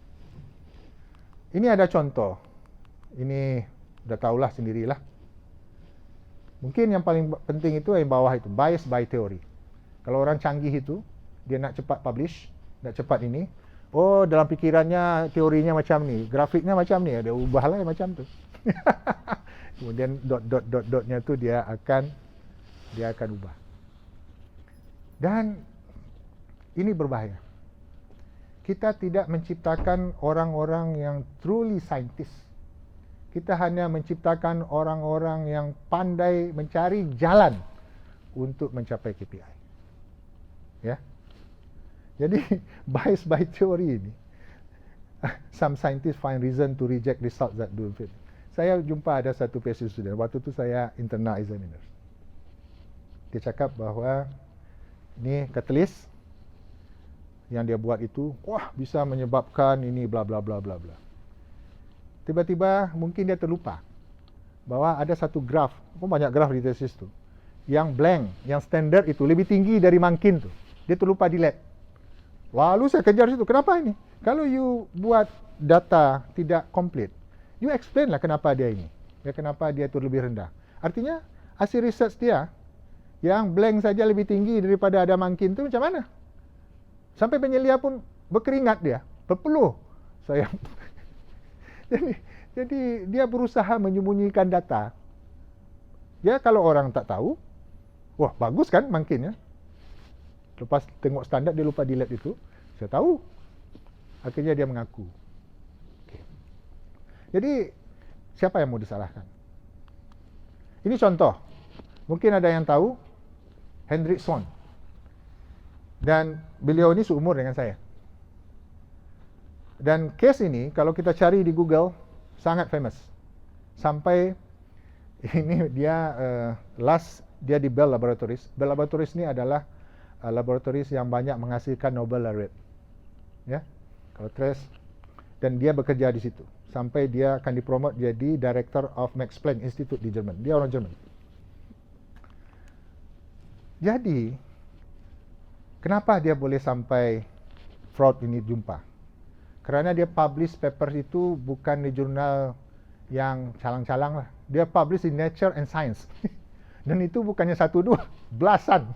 Ini ada contoh. Ini udah tahulah sendirilah. Mungkin yang paling penting itu yang bawah itu. Bias by theory. Kalau orang canggih itu, dia nak cepat publish, nak cepat ini. Oh, dalam pikirannya teorinya macam ni. Grafiknya macam ni. Dia ubahlah macam tu. Kemudian dotnya tu dia akan ubah. Dan ini berbahaya. Kita tidak menciptakan orang-orang yang truly scientist. Kita hanya menciptakan orang-orang yang pandai mencari jalan untuk mencapai KPI. Ya. Jadi bias by theory ini, some scientists find reason to reject results that don't fit. Saya jumpa ada satu PhD student, waktu itu saya internal examiner. Dia cakap bahawa ini catalyst yang dia buat itu, wah bisa menyebabkan ini bla bla bla bla bla. Tiba-tiba mungkin dia terlupa bahwa ada satu graf, banyak graf di tesis tu, yang blank, yang standard itu lebih tinggi dari mungkin tu. Dia terlupa di lab. Lalu saya kejar situ, kenapa ini? Kalau you buat data tidak komplit, you explain lah kenapa dia ini. Ya, kenapa dia itu lebih rendah. Artinya hasil research dia yang blank saja lebih tinggi daripada ada mungkin itu macam mana? Sampai penyelia pun berkeringat dia, berpeluh. Saya jadi dia berusaha menyembunyikan data. Ya kalau orang tak tahu, wah bagus kan mungkin ya. Lepas tengok standar dia lupa delete itu, saya tahu. Akhirnya dia mengaku. Okay. Jadi siapa yang mau disalahkan? Ini contoh. Mungkin ada yang tahu Hendrickson. Dan beliau ini seumur dengan saya. Dan case ini kalau kita cari di Google sangat famous. Sampai ini dia dia di Bell Laboratories. Bell Laboratories ini adalah laboratoris yang banyak menghasilkan Nobel laureate. Ya. Kalau trace, dan dia bekerja di situ sampai dia akan dipromot jadi Director of Max Planck Institute di Jerman. Dia orang Jerman. Jadi kenapa dia boleh sampai fraud ini jumpa? Kerana dia publish paper itu bukan di jurnal yang calang-calang lah. Dia publish di Nature and Science. Dan itu bukannya satu dua, belasan.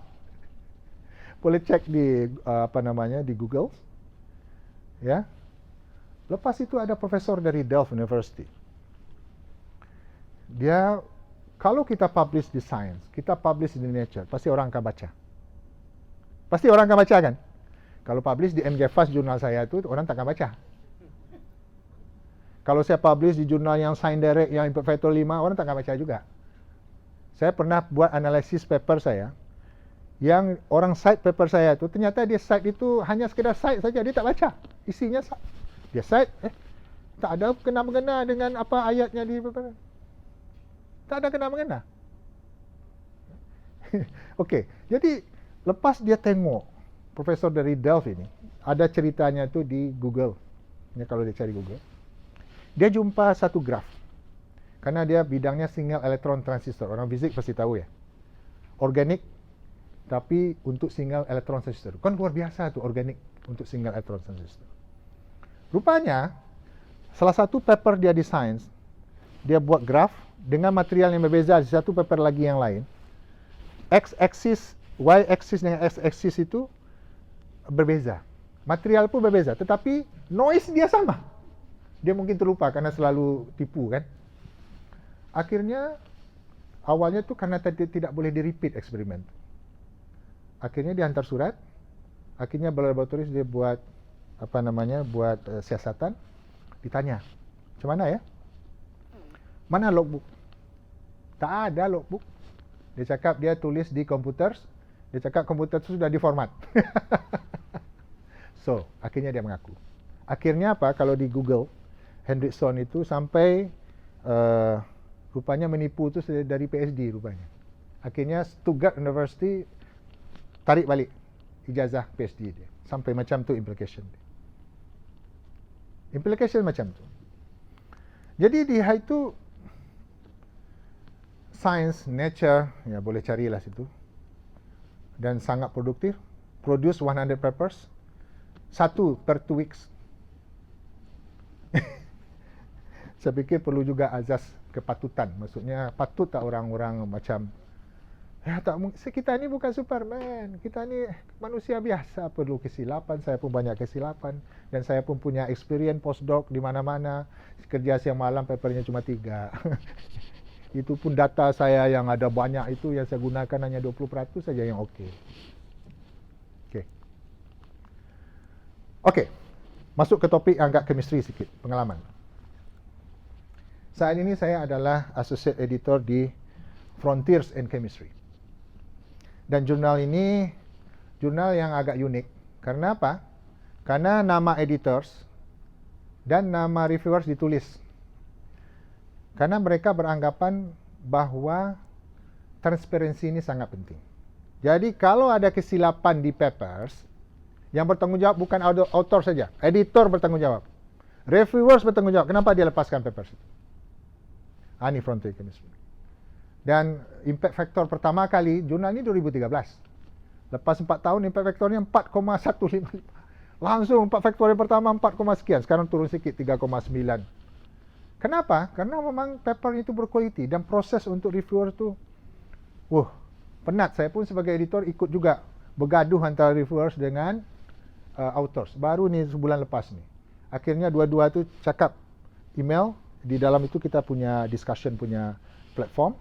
Boleh cek di di Google. Ya. Lepas itu ada profesor dari Delft University. Dia kalau kita publish di Science, kita publish di Nature, pasti orang akan baca. Pasti orang akan baca kan? Kalau publish di MGFAS jurnal saya itu orang tak akan baca. Kalau saya publish di jurnal yang Science Direct yang Impact Factor 5, orang tak akan baca juga. Saya pernah buat analisis paper saya yang orang cite paper saya itu, ternyata dia cite itu hanya sekedar cite saja, dia tak baca. Isinya dia cite, tak ada kena-mengena dengan apa ayatnya di paper. Tak ada kena-mengena. Okey, jadi lepas dia tengok profesor dari Delft ini, ada ceritanya tu di Google. Ya, kalau dia cari Google, dia jumpa satu graf. Karena dia bidangnya single electron transistor. Orang fizik pasti tahu ya. Organik tapi untuk single electron transistor. Kan luar biasa tu organik untuk single electron transistor. Rupanya salah satu paper dia di Science, dia buat graf dengan material yang berbeza di satu paper lagi yang lain. X-axis, Y-axis dengan X-axis itu berbeza. Material pun berbeza, tetapi noise dia sama. Dia mungkin terlupa karena selalu tipu kan. Akhirnya awalnya tu karena tidak boleh di-repeat eksperimen. Akhirnya dia hantar surat. Akhirnya laboratoris dia buat buat siasatan. Ditanya, macam mana ya? Mana logbook? Tak ada logbook. Dia cakap dia tulis di komputer. Dia cakap komputer itu sudah diformat. So, akhirnya dia mengaku. Akhirnya apa? Kalau di Google, Hendrickson itu sampai rupanya menipu itu dari PhD rupanya. Akhirnya Stuttgart University tarik balik ijazah PhD dia. Sampai macam tu implication dia. Implication macam tu. Jadi di itu Science, Nature, ya boleh carilah situ. Dan sangat produktif. Produce 100 papers. 1 per 2 weeks. Saya fikir perlu juga azas kepatutan. Maksudnya patut tak orang-orang macam kita ni bukan Superman. Kita ni manusia biasa, perlu kesilapan. Saya pun banyak kesilapan. Dan saya pun punya experience postdoc di mana-mana. Kerja siang malam papernya cuma 3. Itu pun data saya yang ada banyak itu yang saya gunakan hanya 20% saja yang okey. Okey. Masuk ke topik agak chemistry sikit, pengalaman. Saat ini saya adalah associate editor di Frontiers in Chemistry. Dan jurnal ini jurnal yang agak unik. Karena apa? Karena nama editors dan nama reviewers ditulis. Karena mereka beranggapan bahawa transparansi ini sangat penting. Jadi kalau ada kesilapan di papers, yang bertanggungjawab bukan author saja, editor bertanggungjawab, reviewers bertanggungjawab. Kenapa dia lepaskan papers itu? Ini Frontier Chemistry. Dan impact factor pertama kali jurnal ini 2013. Lepas 4 tahun impact factornya 4,155. Langsung 4 faktor yang pertama 4, sekian. Sekarang turun sikit 3,9. Kenapa? Karena memang paper itu berkualiti dan proses untuk reviewer tu penat. Saya pun sebagai editor ikut juga bergaduh antara reviewers dengan authors. Baru ni sebulan lepas ni. Akhirnya dua-dua tu cakap email. Di dalam itu kita punya discussion punya platform.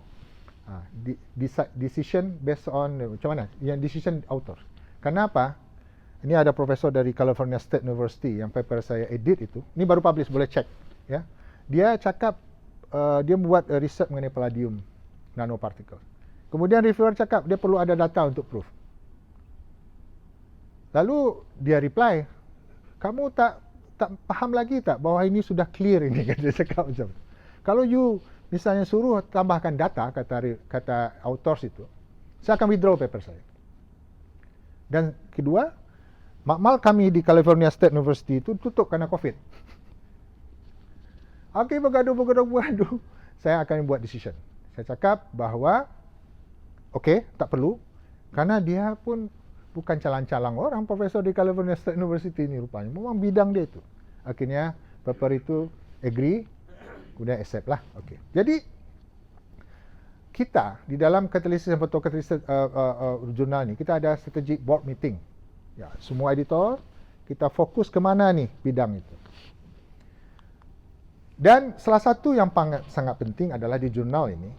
Decision based on macam mana? Yang decision author. Kenapa? Ini ada profesor dari California State University yang paper saya edit itu. Ini baru publish, boleh cek. Ya. Dia cakap, dia buat research mengenai palladium nanoparticle. Kemudian reviewer cakap, dia perlu ada data untuk proof. Lalu dia reply, kamu tak faham lagi tak bahawa ini sudah clear ini, dia cakap macam tu. Kalau you misalnya suruh tambahkan data, kata authors itu, saya akan withdraw paper saya. Dan kedua, makmal kami di California State University itu tutup kerana COVID. Okey, bergaduh. Saya akan buat decision. Saya cakap bahawa, okey, tak perlu. Kerana dia pun bukan calang-calang orang, profesor di California State University ini rupanya. Memang bidang dia itu. Akhirnya, paper itu agree, kemudian accept lah. Okey. Jadi, kita di dalam katalisis dan fotokatalisis jurnal ni, kita ada strategic board meeting. Ya, semua editor, kita fokus ke mana ni bidang itu. Dan salah satu yang sangat penting adalah di jurnal ini,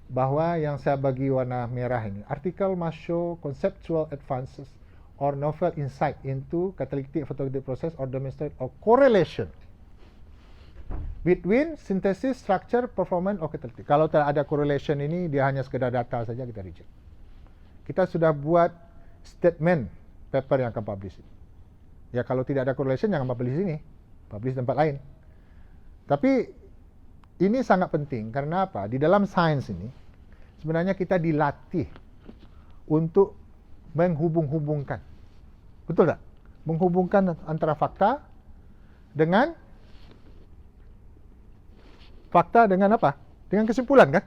bahawa yang saya bagi warna merah ini, artikel must show conceptual advances or novel insight into catalytic photovoltaic process or demonstrate a correlation between synthesis, structure, performance or catalytic. Kalau tak ada correlation ini, dia hanya sekedar data saja, kita reject. Kita sudah buat statement paper yang akan publish. Ya, kalau tidak ada correlation jangan publish di sini, publish tempat lain. Tapi ini sangat penting karena apa? Di dalam sains ini sebenarnya kita dilatih untuk menghubung-hubungkan. Betul tak? Menghubungkan antara fakta dengan apa? Dengan kesimpulan kan?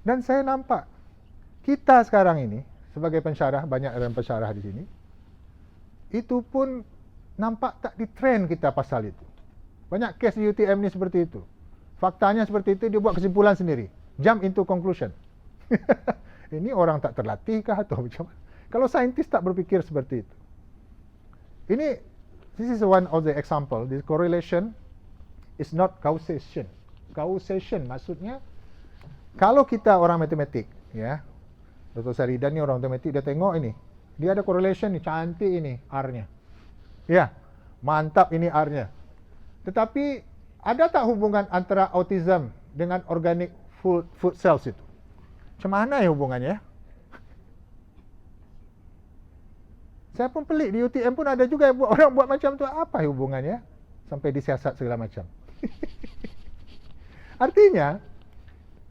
Dan saya nampak kita sekarang ini sebagai pensyarah, banyak orang pensyarah di sini, itu pun nampak tak di trend kita pasal itu. Banyak kes di UTM ni seperti itu. Faktanya seperti itu, dia buat kesimpulan sendiri. Jump into conclusion. Ini orang tak terlatih kah atau macam mana? Kalau saintis tak berfikir seperti itu. This is one of the example. This correlation is not causation. Causation maksudnya, kalau kita orang matematik, ya, Dr. Saridan ni orang matematik, dia tengok ini, dia ada correlation ni, cantik ini R-nya. Ya, mantap ini R-nya. Tetapi ada tak hubungan antara autism dengan organic food cells itu? Macam mana ya hubungannya? Saya pun pelik, di UTM pun ada juga orang buat macam tu. Apa hubungannya? Sampai disiasat segala macam. Artinya,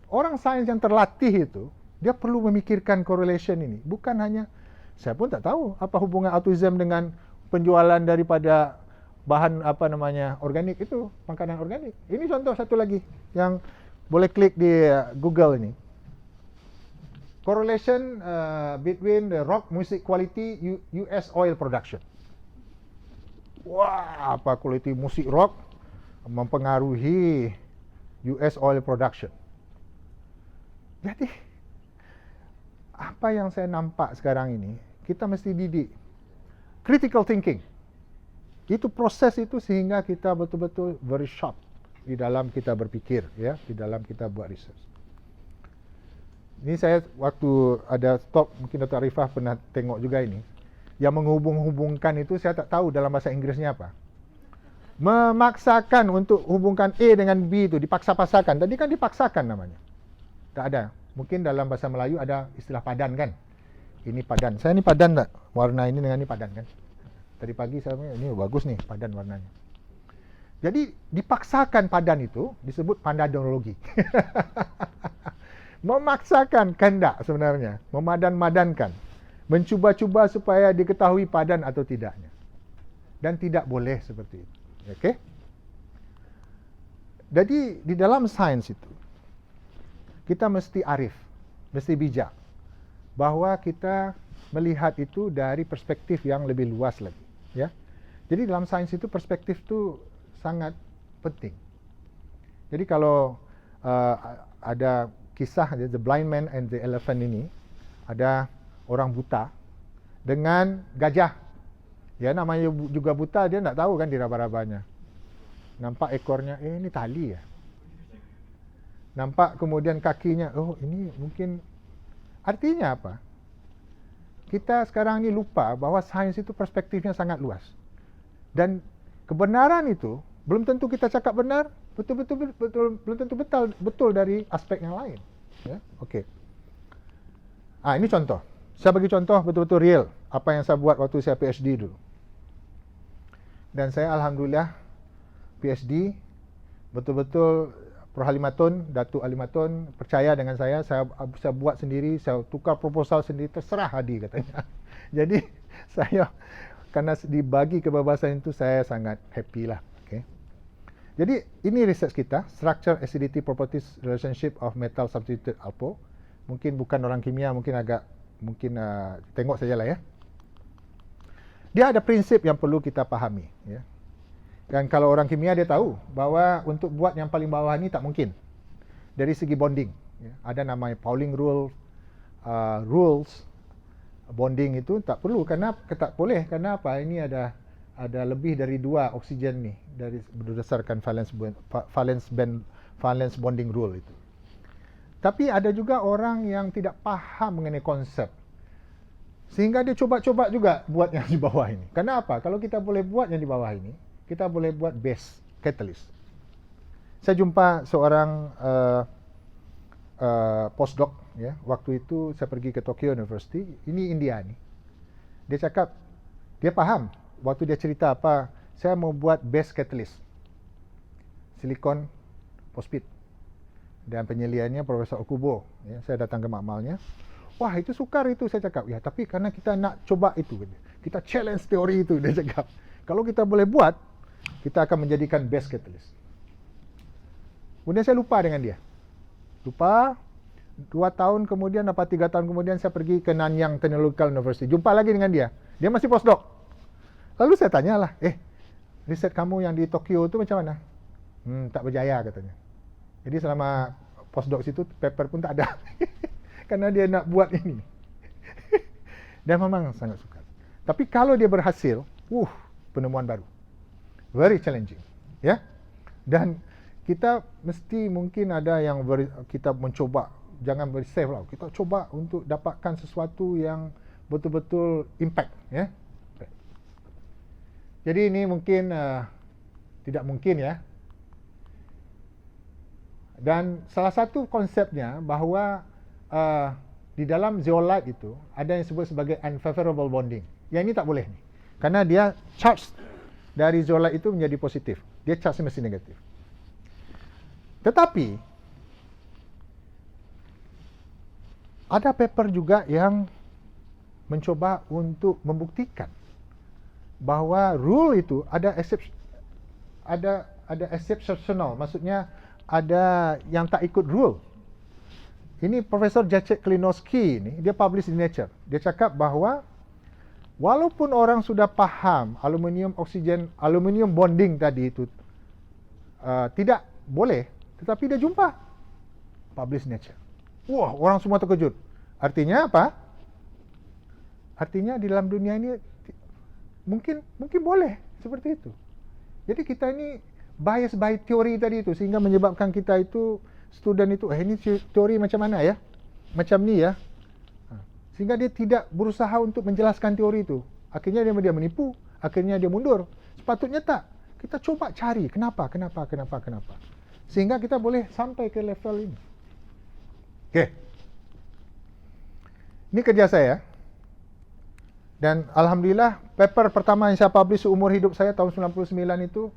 orang sains yang terlatih itu, dia perlu memikirkan correlation ini. Bukan hanya, saya pun tak tahu apa hubungan autism dengan penjualan daripada bahan organik itu, makanan organik. Ini contoh satu lagi yang boleh klik di Google ini. Correlation between the rock music quality US oil production. Wah, apa kualiti musik rock mempengaruhi US oil production. Jadi, apa yang saya nampak sekarang ini, kita mesti didik critical thinking. Itu proses itu sehingga kita betul-betul very sharp di dalam kita berpikir, ya, di dalam kita buat research. Ini saya waktu ada stop, mungkin Dr. Arifah pernah tengok juga ini. Yang menghubung-hubungkan itu saya tak tahu dalam bahasa Inggrisnya apa. Memaksakan untuk hubungkan A dengan B itu, dipaksa-paksakan. Tadi kan dipaksakan namanya. Tak ada. Mungkin dalam bahasa Melayu ada istilah padan kan. Ini padan. Saya ini padan tak? Warna ini dengan ini padan kan. Tadi pagi saya ini bagus nih padan warnanya. Jadi dipaksakan padan itu disebut pandanologi. Memaksakan kehendak sebenarnya, memadan-madankan, mencuba-cuba supaya diketahui padan atau tidaknya. Dan tidak boleh seperti itu. Okey? Jadi di dalam sains itu kita mesti arif, mesti bijak bahwa kita melihat itu dari perspektif yang lebih luas lagi, ya. Jadi dalam sains itu perspektif itu sangat penting. Jadi kalau ada kisah The Blind Man and the Elephant ini, ada orang buta dengan gajah. Ya, namanya juga buta, dia tak tahu kan diraba-rabanya. Nampak ekornya, ini tali ya. Nampak kemudian kakinya, oh ini mungkin. Artinya apa? Kita sekarang ini lupa bahwa sains itu perspektifnya sangat luas. Dan kebenaran itu belum tentu kita cakap benar, belum tentu betul dari aspek yang lain. Ya, okey. Ini contoh. Saya bagi contoh betul-betul real apa yang saya buat waktu saya PhD dulu. Dan saya alhamdulillah PhD betul-betul Prof Halimatun, Datuk Halimatun percaya dengan saya buat sendiri, saya tukar proposal sendiri, terserah Hadi katanya. Jadi saya karena dibagi kebebasan itu saya sangat happy lah. Okay. Jadi ini research kita, Structure Acidity Properties Relationship of Metal Substituted Alpo. Mungkin bukan orang kimia, mungkin tengok sajalah ya. Dia ada prinsip yang perlu kita pahami, ya. Dan kalau orang kimia dia tahu bahwa untuk buat yang paling bawah ni tak mungkin. Dari segi bonding, ya. Ada namanya Pauling rules bonding itu tak perlu, tak boleh, karena apa? Ini ada lebih dari 2 oksigen ni dari berdasarkan valence bonding rule itu. Tapi ada juga orang yang tidak paham mengenai konsep, sehingga dia coba-coba juga buat yang di bawah ini. Kenapa? Kalau kita boleh buat yang di bawah ini, kita boleh buat base catalyst. Saya jumpa seorang postdoc, ya. Waktu itu saya pergi ke Tokyo University. Ini India ni. Dia cakap, dia paham. Waktu dia cerita apa, saya mau buat base catalyst, silikon phosphate. Dan penyeliannya Profesor Okubo. Ya, saya datang ke makmalnya. Wah, itu sukar itu, saya cakap. Ya, tapi karena kita nak coba itu, kita challenge teori itu, dia cakap. Kalau kita boleh buat, kita akan menjadikan base catalyst. Kemudian saya lupa dengan dia. Lupa. 2 tahun kemudian, 3 tahun kemudian saya pergi ke Nanyang Technological University. Jumpa lagi dengan dia. Dia masih postdoc. Lalu saya tanyalah, riset kamu yang di Tokyo itu macam mana? Tak berjaya katanya. Jadi selama postdoc situ, paper pun tak ada. Karena dia nak buat ini. Dan memang sangat sukar. Tapi kalau dia berhasil, penemuan baru. Very challenging. Ya. Dan kita mesti mungkin ada yang kita mencoba, jangan safe lah. Kita coba untuk dapatkan sesuatu yang betul-betul impact. Ya. Jadi ini mungkin tidak mungkin ya. Dan salah satu konsepnya bahawa di dalam zeolite itu ada yang disebut sebagai unfavorable bonding. Yang ini tak boleh nih. Karena dia charge dari zeolite itu menjadi positif. Dia charge mesti negatif. Tetapi ada paper juga yang mencoba untuk membuktikan bahawa rule itu ada exceptional, maksudnya ada yang tak ikut rule. Ini Profesor Jacek Kalinowski ini, dia publish di Nature. Dia cakap bahawa walaupun orang sudah paham aluminium bonding tadi itu tidak boleh, tetapi dia jumpa publish Nature. Wah, orang semua terkejut. Artinya apa? Artinya di dalam dunia ini mungkin boleh seperti itu. Jadi kita ini bias by teori tadi itu, sehingga menyebabkan kita itu, student itu, ini teori macam mana ya? Macam ni ya. Sehingga dia tidak berusaha untuk menjelaskan teori itu. Akhirnya dia menipu, akhirnya dia mundur. Sepatutnya tak. Kita coba cari kenapa. Sehingga kita boleh sampai ke level ini. Okey. Ini kerja saya. Dan alhamdulillah paper pertama yang saya publish seumur hidup saya tahun 99 itu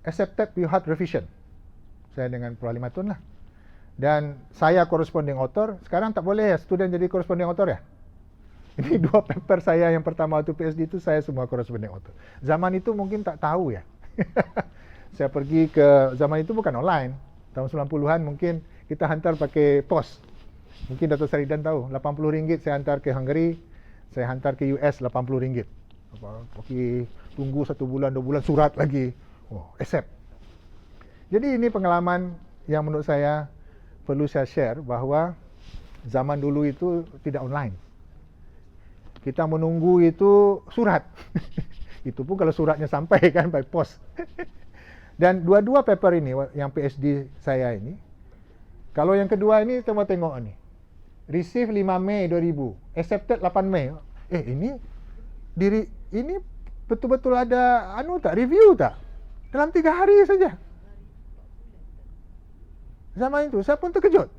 accepted Pihak Revision. Saya dengan Prof. Limatun lah. Dan saya corresponding author. Sekarang tak boleh ya student jadi corresponding author ya? Ini 2 paper saya yang pertama waktu PhD itu saya semua corresponding author. Zaman itu mungkin tak tahu ya. Saya pergi ke, zaman itu bukan online. Tahun 90-an mungkin kita hantar pakai pos. Mungkin Dr. Saridan tahu, RM80 saya hantar ke Hungary, saya hantar ke US RM80. Pergi tunggu 1 bulan, 2 bulan, surat lagi. Oh, accept. Jadi ini pengalaman yang menurut saya perlu saya share, bahawa zaman dulu itu tidak online. Kita menunggu itu surat. Itu pun kalau suratnya sampai kan by post. Dan dua-dua paper ini yang PhD saya ini, kalau yang kedua ini kita tengok ni. Receive 5 Mei 2000, accepted 8 Mei. Ini betul-betul ada review tak? Dalam 3 hari saja. Zaman itu saya pun terkejut.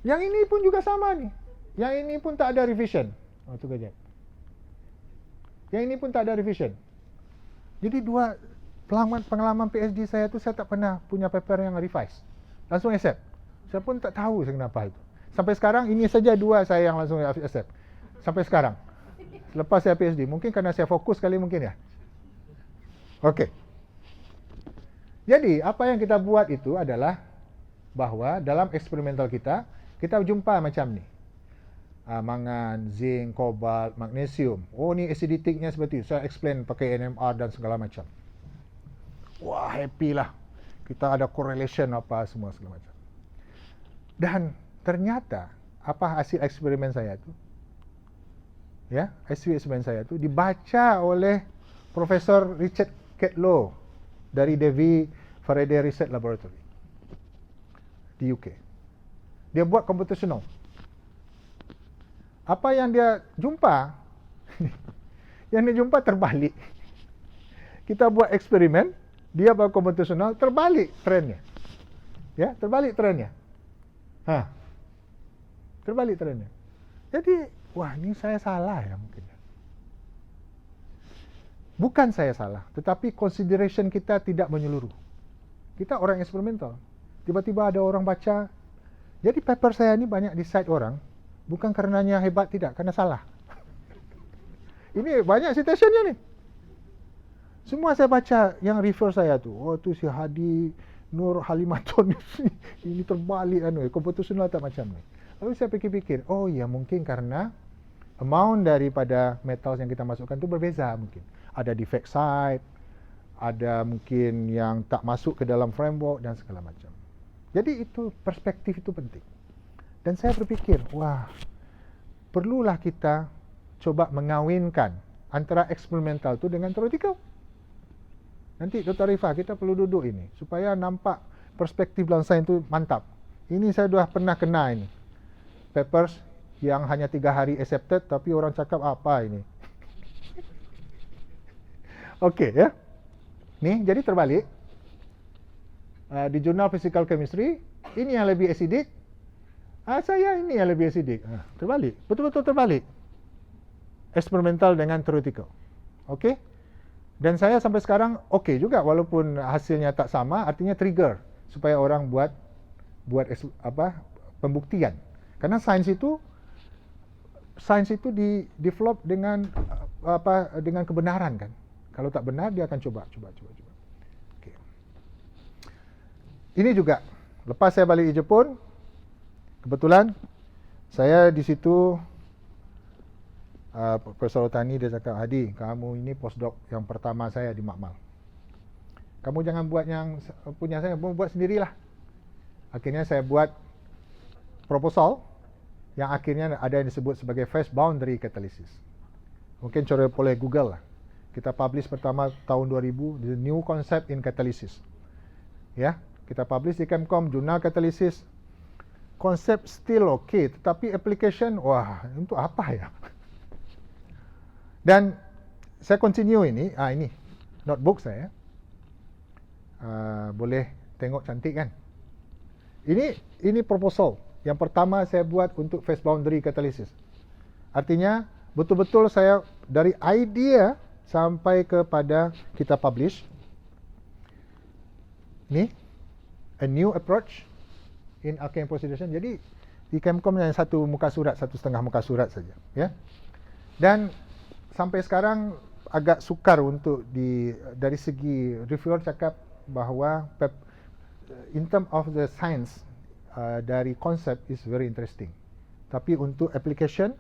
Yang ini pun juga sama ni. Yang ini pun tak ada revision. Oh, tu kejap. Yang ini pun tak ada revision. Jadi 2 pengalaman PhD saya tu saya tak pernah punya paper yang revise. Langsung accept. Saya pun tak tahu kenapa itu. Sampai sekarang ini saja 2 saya yang langsung accept. Sampai sekarang. Selepas saya PhD. Mungkin kerana saya fokus kali mungkin ya. Okey. Jadi apa yang kita buat itu adalah bahawa dalam eksperimental kita jumpa macam ni. Mangan, zinc, kobalt, magnesium. Oh, ni aciditiknya seperti itu. Saya explain pakai NMR dan segala macam. Wah, happy lah. Kita ada correlation apa semua segala macam. Dan ternyata apa hasil eksperimen saya tu? Ya, hasil eksperimen saya tu dibaca oleh Profesor Richard Ketlow dari Davy Faraday Research Laboratory di UK. Dia buat computational. Apa yang dia jumpa, yang dia jumpa terbalik. Kita buat eksperimen, dia buat computational, terbalik trendnya. Ya, terbalik trendnya. Terbalik trendnya. Jadi, wah, ini saya salah ya mungkin. Bukan saya salah, tetapi consideration kita tidak menyeluruh. Kita orang eksperimental. Tiba-tiba ada orang baca. Jadi paper saya ini banyak di cite orang. Bukan karenanya hebat, tidak, karena salah. Ini banyak citationnya ni. Semua saya baca yang refer saya tu. Oh, tu si Hadi Nur Halimatun ini terbalik computational tak macam ni. Lalu saya fikir-fikir, oh ya mungkin karena amount daripada metals yang kita masukkan tu berbeza mungkin. Ada defect site, ada mungkin yang tak masuk ke dalam framework dan segala macam. Jadi itu perspektif itu penting. Dan saya berfikir, wah, perlulah kita coba mengawinkan antara eksperimental tu dengan theoretical. Nanti Dr. Rifah, kita perlu duduk ini supaya nampak perspektif dalam sains itu mantap. Ini saya dah pernah kena ini. Papers yang hanya 3 hari accepted tapi orang cakap apa ini. Okey ya. Ni jadi terbalik. Di jurnal Physical Chemistry, ini yang lebih acidic. Saya ini yang lebih acidic. Terbalik. Betul-betul terbalik. Eksperimental dengan theoretical. Okey. Dan saya sampai sekarang okey juga walaupun hasilnya tak sama, artinya trigger supaya orang buat pembuktian. Karena sains itu di-develop dengan dengan kebenaran kan. Kalau tak benar dia akan coba. Okey. Ini juga lepas saya balik di Jepun, kebetulan saya di situ Profesor Otani dia cakap, Hadi, kamu ini postdoc yang pertama saya di Makmal. Kamu jangan buat yang punya saya, buat sendirilah. Akhirnya saya buat proposal yang akhirnya ada yang disebut sebagai phase boundary catalysis. Mungkin coba boleh Google lah. Kita publish pertama tahun 2000, The New Concept in Catalysis. Ya, kita publish di Kemkom, jurnal katalisis. Konsep still okay, tetapi application, wah, untuk apa ya? Dan saya continue ini, ini notebook saya. Boleh tengok cantik kan? Ini proposal yang pertama saya buat untuk phase boundary catalysis. Artinya betul-betul saya dari idea sampai kepada kita publish. Ni a new approach in alkane oxidation. Jadi di Kemkom yang satu muka surat, 1,5 muka surat saja, ya. Dan sampai sekarang agak sukar untuk dari segi reviewer cakap bahawa in term of the science dari konsep is very interesting. Tapi untuk application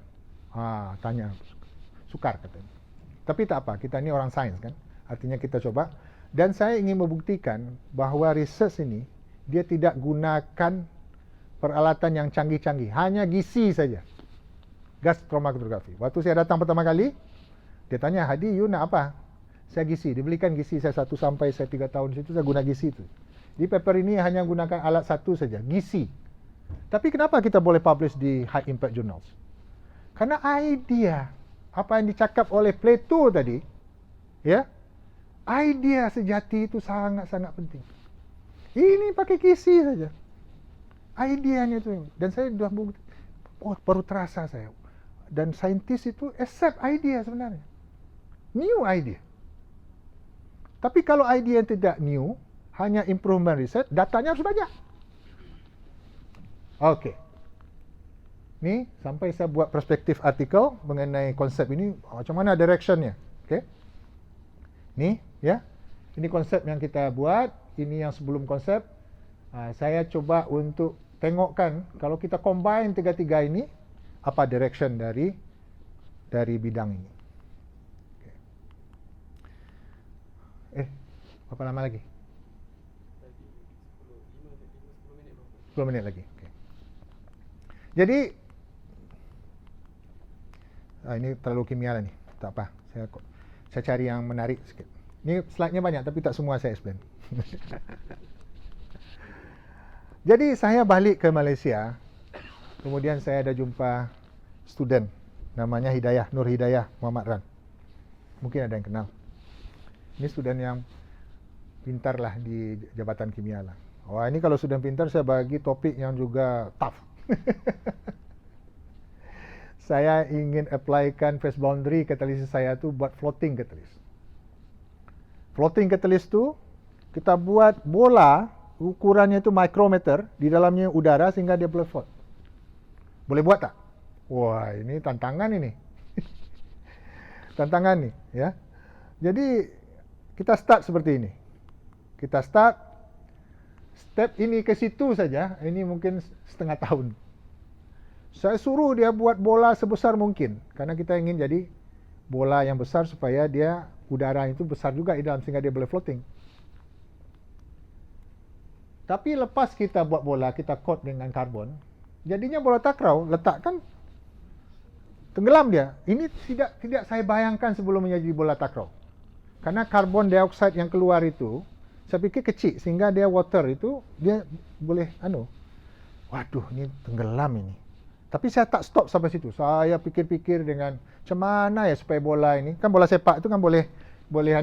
tanya sukar katanya. Tapi tak apa, kita ni orang sains kan. Artinya kita coba. Dan saya ingin membuktikan bahawa research ini dia tidak gunakan peralatan yang canggih-canggih, hanya GC saja, gas chromatografi. Waktu saya datang pertama kali, dia tanya, Hadi, you nak apa? Saya GC, dibelikan GC saya 1 sampai saya 3 tahun situ, saya guna GC itu. Di paper ini hanya gunakan alat satu saja, GC. Tapi kenapa kita boleh publish di high impact journals? Karena idea, apa yang dicakap oleh Plato tadi, ya, idea sejati itu sangat-sangat penting. Ini pakai GC saja. Ideanya itu. Dan saya sudah baru terasa saya. Dan saintis itu accept idea sebenarnya. New idea. Tapi kalau idea yang tidak new, hanya improvement research, datanya harus banyak. Okey. Ni sampai saya buat perspektif artikel mengenai konsep ini, macam mana directionnya. Okey. Ni, ya. Ini konsep yang kita buat, ini yang sebelum konsep. Saya coba untuk tengokkan kalau kita combine tiga-tiga ini, apa direction dari bidang ini. Okay. Berapa lama lagi? 10 minit lagi. Okay. Jadi ini terlalu kimia lah ni. Tak apa. Saya cari yang menarik sikit. Ni slide-nya banyak tapi tak semua saya explain. Jadi saya balik ke Malaysia. Kemudian saya ada jumpa student namanya Hidayah, Nur Hidayah Muhammad Ran. Mungkin ada yang kenal. Ini student yang pintar lah di Jabatan Kimia lah. Wah, ini kalau student pintar saya bagi topik yang juga tough. Saya ingin applykan phase boundary katalisis saya tu buat floating catalyst. Floating catalyst tu kita buat bola, ukurannya tu micrometer, di dalamnya udara sehingga dia boleh float. Boleh buat tak? Wah, ini tantangan ini. Tantangan ni, ya. Jadi kita start seperti ini. Kita start step ini ke situ saja, ini mungkin setengah tahun. Saya suruh dia buat bola sebesar mungkin karena kita ingin jadi bola yang besar supaya dia udara itu besar juga di dalam sehingga dia boleh floating. Tapi lepas kita buat bola, kita coat dengan karbon, jadinya bola takraw, letakkan tenggelam dia. Ini tidak saya bayangkan sebelum menjadi bola takraw. Karena karbon dioksida yang keluar itu, saya fikir kecil sehingga dia water itu dia boleh waduh, ini tenggelam ini. Tapi saya tak stop sampai situ. Saya pikir-pikir dengan macam mana ya supaya bola ini, kan bola sepak itu kan boleh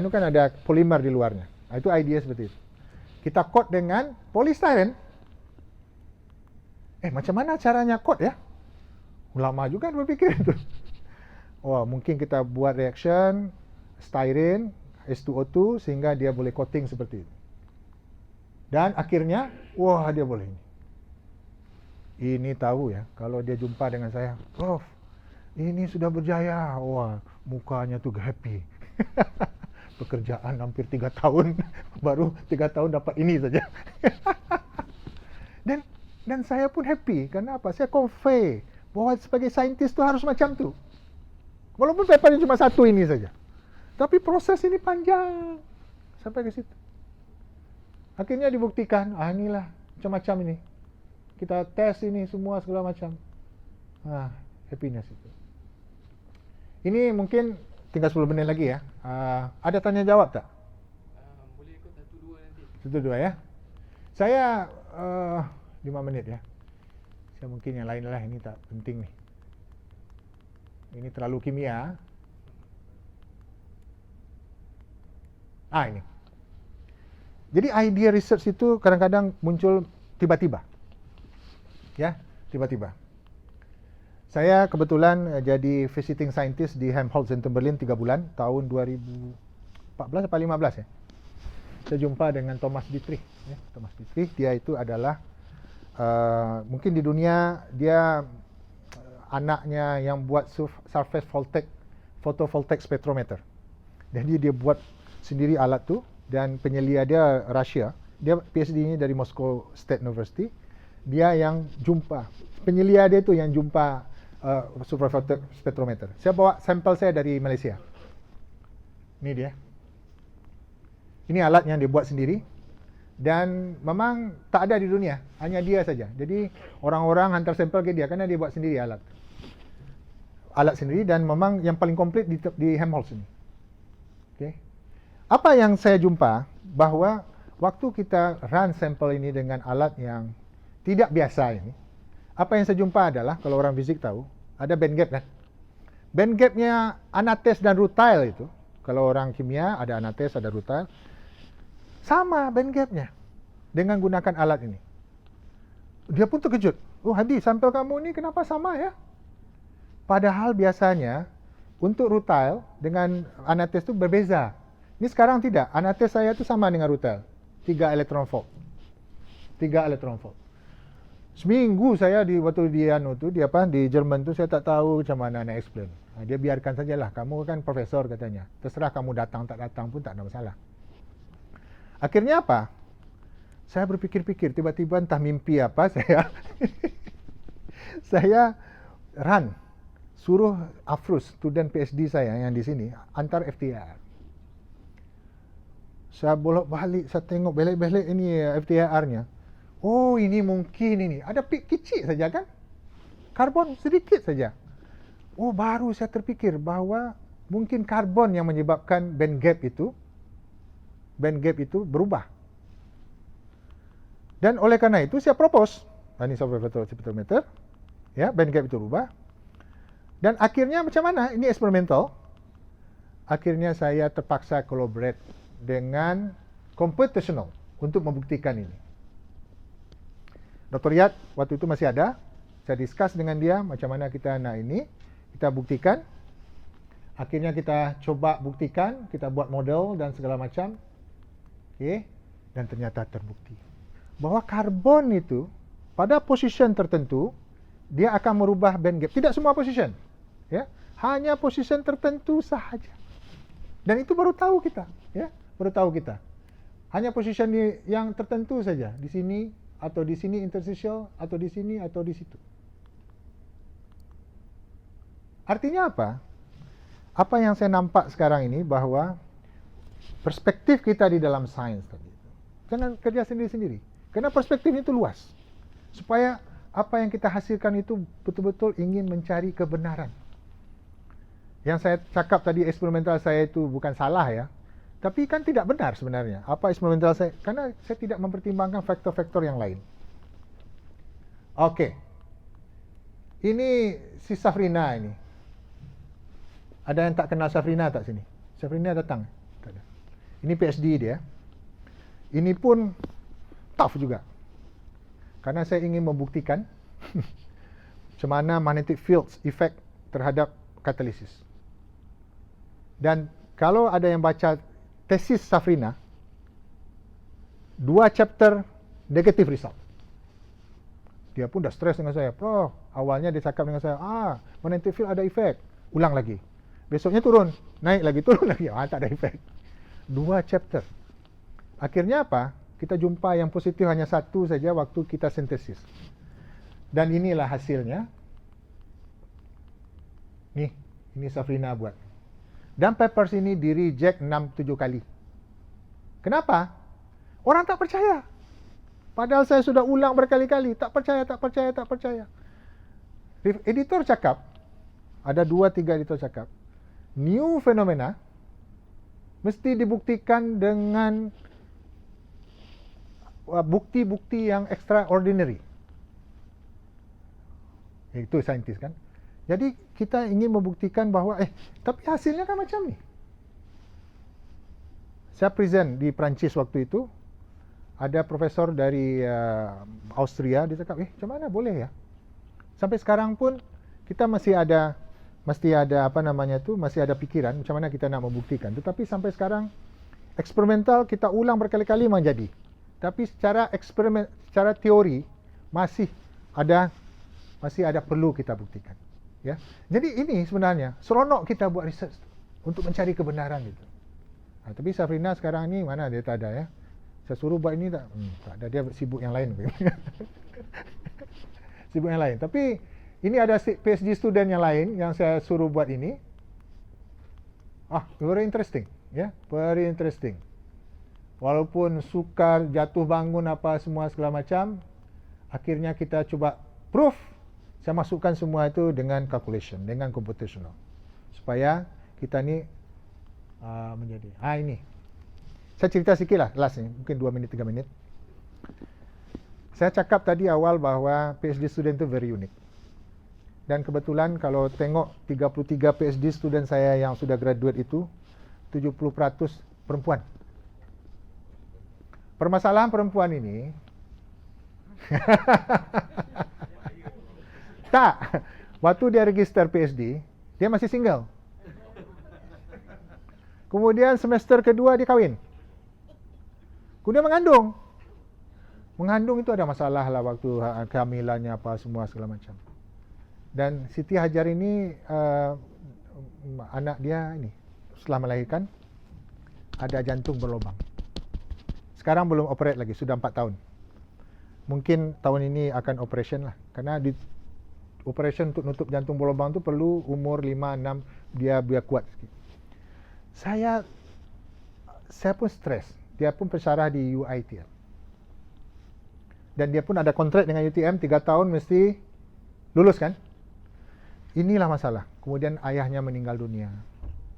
kan ada polimer di luarnya. Itu idea seperti itu. Kita coat dengan polystyrene. Macam mana caranya coat ya? Lama juga berpikir itu. Wah, mungkin kita buat reaction styrene H2O2 sehingga dia boleh coating seperti itu. Dan akhirnya, wah, dia boleh ini. Ini tahu ya, kalau dia jumpa dengan saya, Prof, ini sudah berjaya. Wah, mukanya tuh happy. Pekerjaan hampir 3 tahun, baru 3 tahun dapat ini saja. Dan saya pun happy. Kenapa? Saya convey bahwa sebagai saintis tu harus macam tu. Walaupun papernya cuma satu ini saja. Tapi proses ini panjang sampai ke situ. Akhirnya dibuktikan, inilah macam-macam ini. Kita tes ini semua segala macam. Happiness itu. Ini mungkin tinggal 10 menit lagi ya. Ada tanya jawab tak? Boleh ikut 1-2 nanti. 1-2 ya. Saya 5 menit ya. Saya mungkin yang lain lah, ini tak penting nih. Ini terlalu kimia. Ini. Jadi idea research itu kadang-kadang muncul tiba-tiba. Ya, tiba-tiba. Saya kebetulan jadi visiting scientist di Helmholtz Zentrum Berlin 3 bulan, tahun 2014 atau 15 ya. Saya jumpa dengan Thomas Dietrich. Ya. Thomas Dietrich, dia itu adalah mungkin di dunia dia anaknya yang buat surface photovoltaic spectrometer. Jadi dia buat sendiri alat tu, dan penyelia dia Rusia. Dia PhD-nya dari Moscow State University. Dia yang jumpa, penyelia dia tu yang jumpa surface photovoltaic spectrometer. Saya bawa sampel saya dari Malaysia. Ini dia. Ini alat yang dia buat sendiri. Dan memang tak ada di dunia, hanya dia saja. Jadi orang-orang hantar sampel ke dia, kerana dia buat sendiri alat sendiri, dan memang yang paling komplit di Helmholtz ini. Okay. Apa yang saya jumpa, bahwa waktu kita run sampel ini dengan alat yang tidak biasa ini, apa yang saya jumpa adalah, kalau orang fisik tahu, ada band gap kan. Band gapnya anates dan rutile itu, kalau orang kimia ada anates, ada rutile, sama band gapnya dengan gunakan alat ini. Dia pun terkejut. Oh Hadi, sampel kamu ini kenapa sama ya? Padahal biasanya untuk rutile dengan anates itu berbeza. Ini sekarang tidak. Anates saya itu sama dengan rutile. 3 elektron volt. 3 elektron volt. Seminggu saya waktu di Jerman tu, saya tak tahu macam mana nak explain. Dia biarkan sajalah. Kamu kan profesor katanya. Terserah kamu datang tak datang pun tak ada masalah. Akhirnya apa? Saya berpikir-pikir, tiba-tiba entah mimpi apa, saya suruh Afrus, student PhD saya yang di sini, antar FTIR. Saya bolak-balik, saya tengok belik-belik ini FTIR-nya. Oh, ini mungkin ini. Ada pik kecil saja kan? Karbon sedikit saja. Oh, baru saya terfikir bahawa mungkin karbon yang menyebabkan band gap itu berubah. Dan oleh karena itu saya propose, ini surface photovoltaic spectrometer, ya, band gap itu berubah. Dan akhirnya macam mana? Ini eksperimental. Akhirnya saya terpaksa collaborate dengan computational untuk membuktikan ini. Dr. Yat waktu itu masih ada. Saya discuss dengan dia macam mana kita nak ini, kita buktikan. Akhirnya kita coba buktikan, kita buat model dan segala macam. Okay. Dan ternyata terbukti bahwa karbon itu pada position tertentu dia akan merubah band gap. Tidak semua position, ya, hanya position tertentu sahaja. Dan itu baru tahu kita, ya, baru tahu kita. Hanya position yang tertentu saja, di sini atau di sini interstitial, atau di sini atau di situ. Artinya apa? Apa yang saya nampak sekarang ini, bahwa perspektif kita di dalam sains tadi, jangan kerja sendiri-sendiri. Karena perspektif itu luas. Supaya apa yang kita hasilkan itu betul-betul ingin mencari kebenaran. Yang saya cakap tadi, eksperimental saya itu bukan salah ya. Tapi kan tidak benar sebenarnya. Apa eksperimental saya? Karena saya tidak mempertimbangkan faktor-faktor yang lain. Oke. Ini si Safrina ini. Ada yang tak kenal Safrina tak sini? Safrina datang? Tak ada. Ini PhD dia. Ini pun tough juga. Karena saya ingin membuktikan macam mana magnetic fields effect terhadap katalisis. Dan kalau ada yang baca tesis Safrina, 2 chapter negative result. Dia pun dah stres dengan saya. Prof, awalnya dia cakap dengan saya, magnetic field ada efek. Ulang lagi. Besoknya turun, naik lagi, turun lagi. Tak ada efek. 2 chapter. Akhirnya apa? Kita jumpa yang positif hanya 1 saja waktu kita sintesis. Dan inilah hasilnya. Ini Safrina buat. Dan papers ini di-reject 6-7 kali. Kenapa? Orang tak percaya. Padahal saya sudah ulang berkali-kali. Tak percaya. Editor cakap, ada 2-3 editor cakap, new phenomena mesti dibuktikan dengan bukti-bukti yang extraordinary. Itu saintis kan. Jadi kita ingin membuktikan bahwa tapi hasilnya kan macam ni. Saya present di Perancis waktu itu, ada profesor dari Austria, dia cakap, macam mana boleh ya? Sampai sekarang pun kita masih ada masih ada pikiran macam mana kita nak membuktikan. Tetapi sampai sekarang eksperimental kita ulang berkali-kali menjadi. Tapi secara eksperimen, secara teori masih ada perlu kita buktikan. Ya. Jadi ini sebenarnya seronok kita buat research untuk mencari kebenaran itu. Tapi Safrina sekarang ni mana dia tak ada ya. Saya suruh buat ini tak ada, dia sibuk yang lain. Sibuk yang lain. Tapi ini ada PhD student yang lain yang saya suruh buat ini. Very interesting, ya, very interesting. Walaupun sukar, jatuh bangun apa semua segala macam, akhirnya kita cuba proof. Saya masukkan semua itu dengan calculation, dengan computational, supaya kita ni menjadi. Ini. Saya cerita sikit lah, last ni, mungkin 2 minit, 3 minit. Saya cakap tadi awal bahawa PhD student itu very unique. Dan kebetulan kalau tengok 33 PhD student saya yang sudah graduate itu, 70% perempuan. Permasalahan perempuan ini, tak, waktu dia register PhD, dia masih single. Kemudian semester kedua dia kahwin. Kemudian mengandung. Mengandung itu ada masalah lah waktu kehamilannya apa semua segala macam. Dan Siti Hajar ini anak dia ini setelah melahirkan ada jantung berlubang. Sekarang belum operate lagi, sudah 4 tahun. Mungkin tahun ini akan operation lah. Karena di operation untuk nutup jantung berlubang tu perlu umur 5-6 dia biar kuat sikit. Saya pun stres. Dia pun pensyarah di UiTM. Dan dia pun ada kontrak dengan UTM 3 tahun mesti lulus kan? Inilah masalah. Kemudian ayahnya meninggal dunia.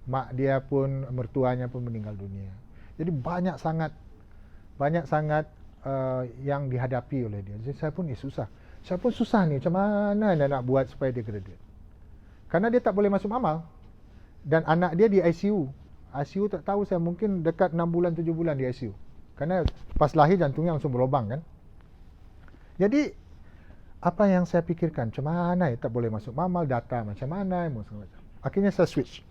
Mak dia pun, mertuanya pun meninggal dunia. Jadi banyak sangat yang dihadapi oleh dia. Jadi saya pun susah. Saya pun susah ni, macam mana nak buat supaya dia graduate. Karena dia tak boleh masuk amal. Dan anak dia di ICU. ICU tak tahu saya, mungkin dekat 6 bulan, 7 bulan di ICU. Karena pas lahir jantungnya langsung berlubang kan. Jadi, apa yang saya pikirkan, macam mana tak boleh masuk amal, data macam mana, akhirnya saya switch.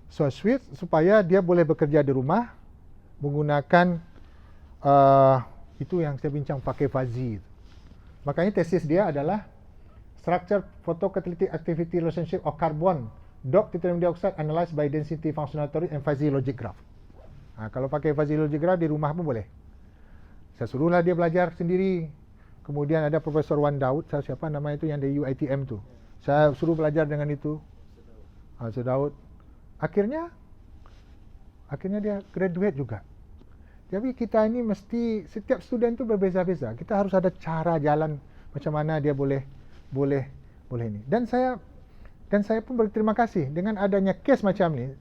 So, switch supaya dia boleh bekerja di rumah, menggunakan, itu yang saya bincang pakai Fuzzy. Makanya tesis dia adalah Structure Photocatalytic Activity Relationship of Carbon Dot Titanium Dioxide Analyzed by Density Functional Theory and Fuzzy Logic Graph. Kalau pakai Fuzzy Logic Graph di rumah pun boleh. Saya suruhlah dia belajar sendiri. Kemudian ada Profesor Wan Daud, siapa nama itu yang dari UiTM tu. Saya suruh belajar dengan itu. Sir Daud. Akhirnya dia graduate juga. Jadi kita ini mesti, setiap student tu berbeza-beza. Kita harus ada cara jalan macam mana dia boleh ini. Dan saya pun berterima kasih dengan adanya kes macam ni,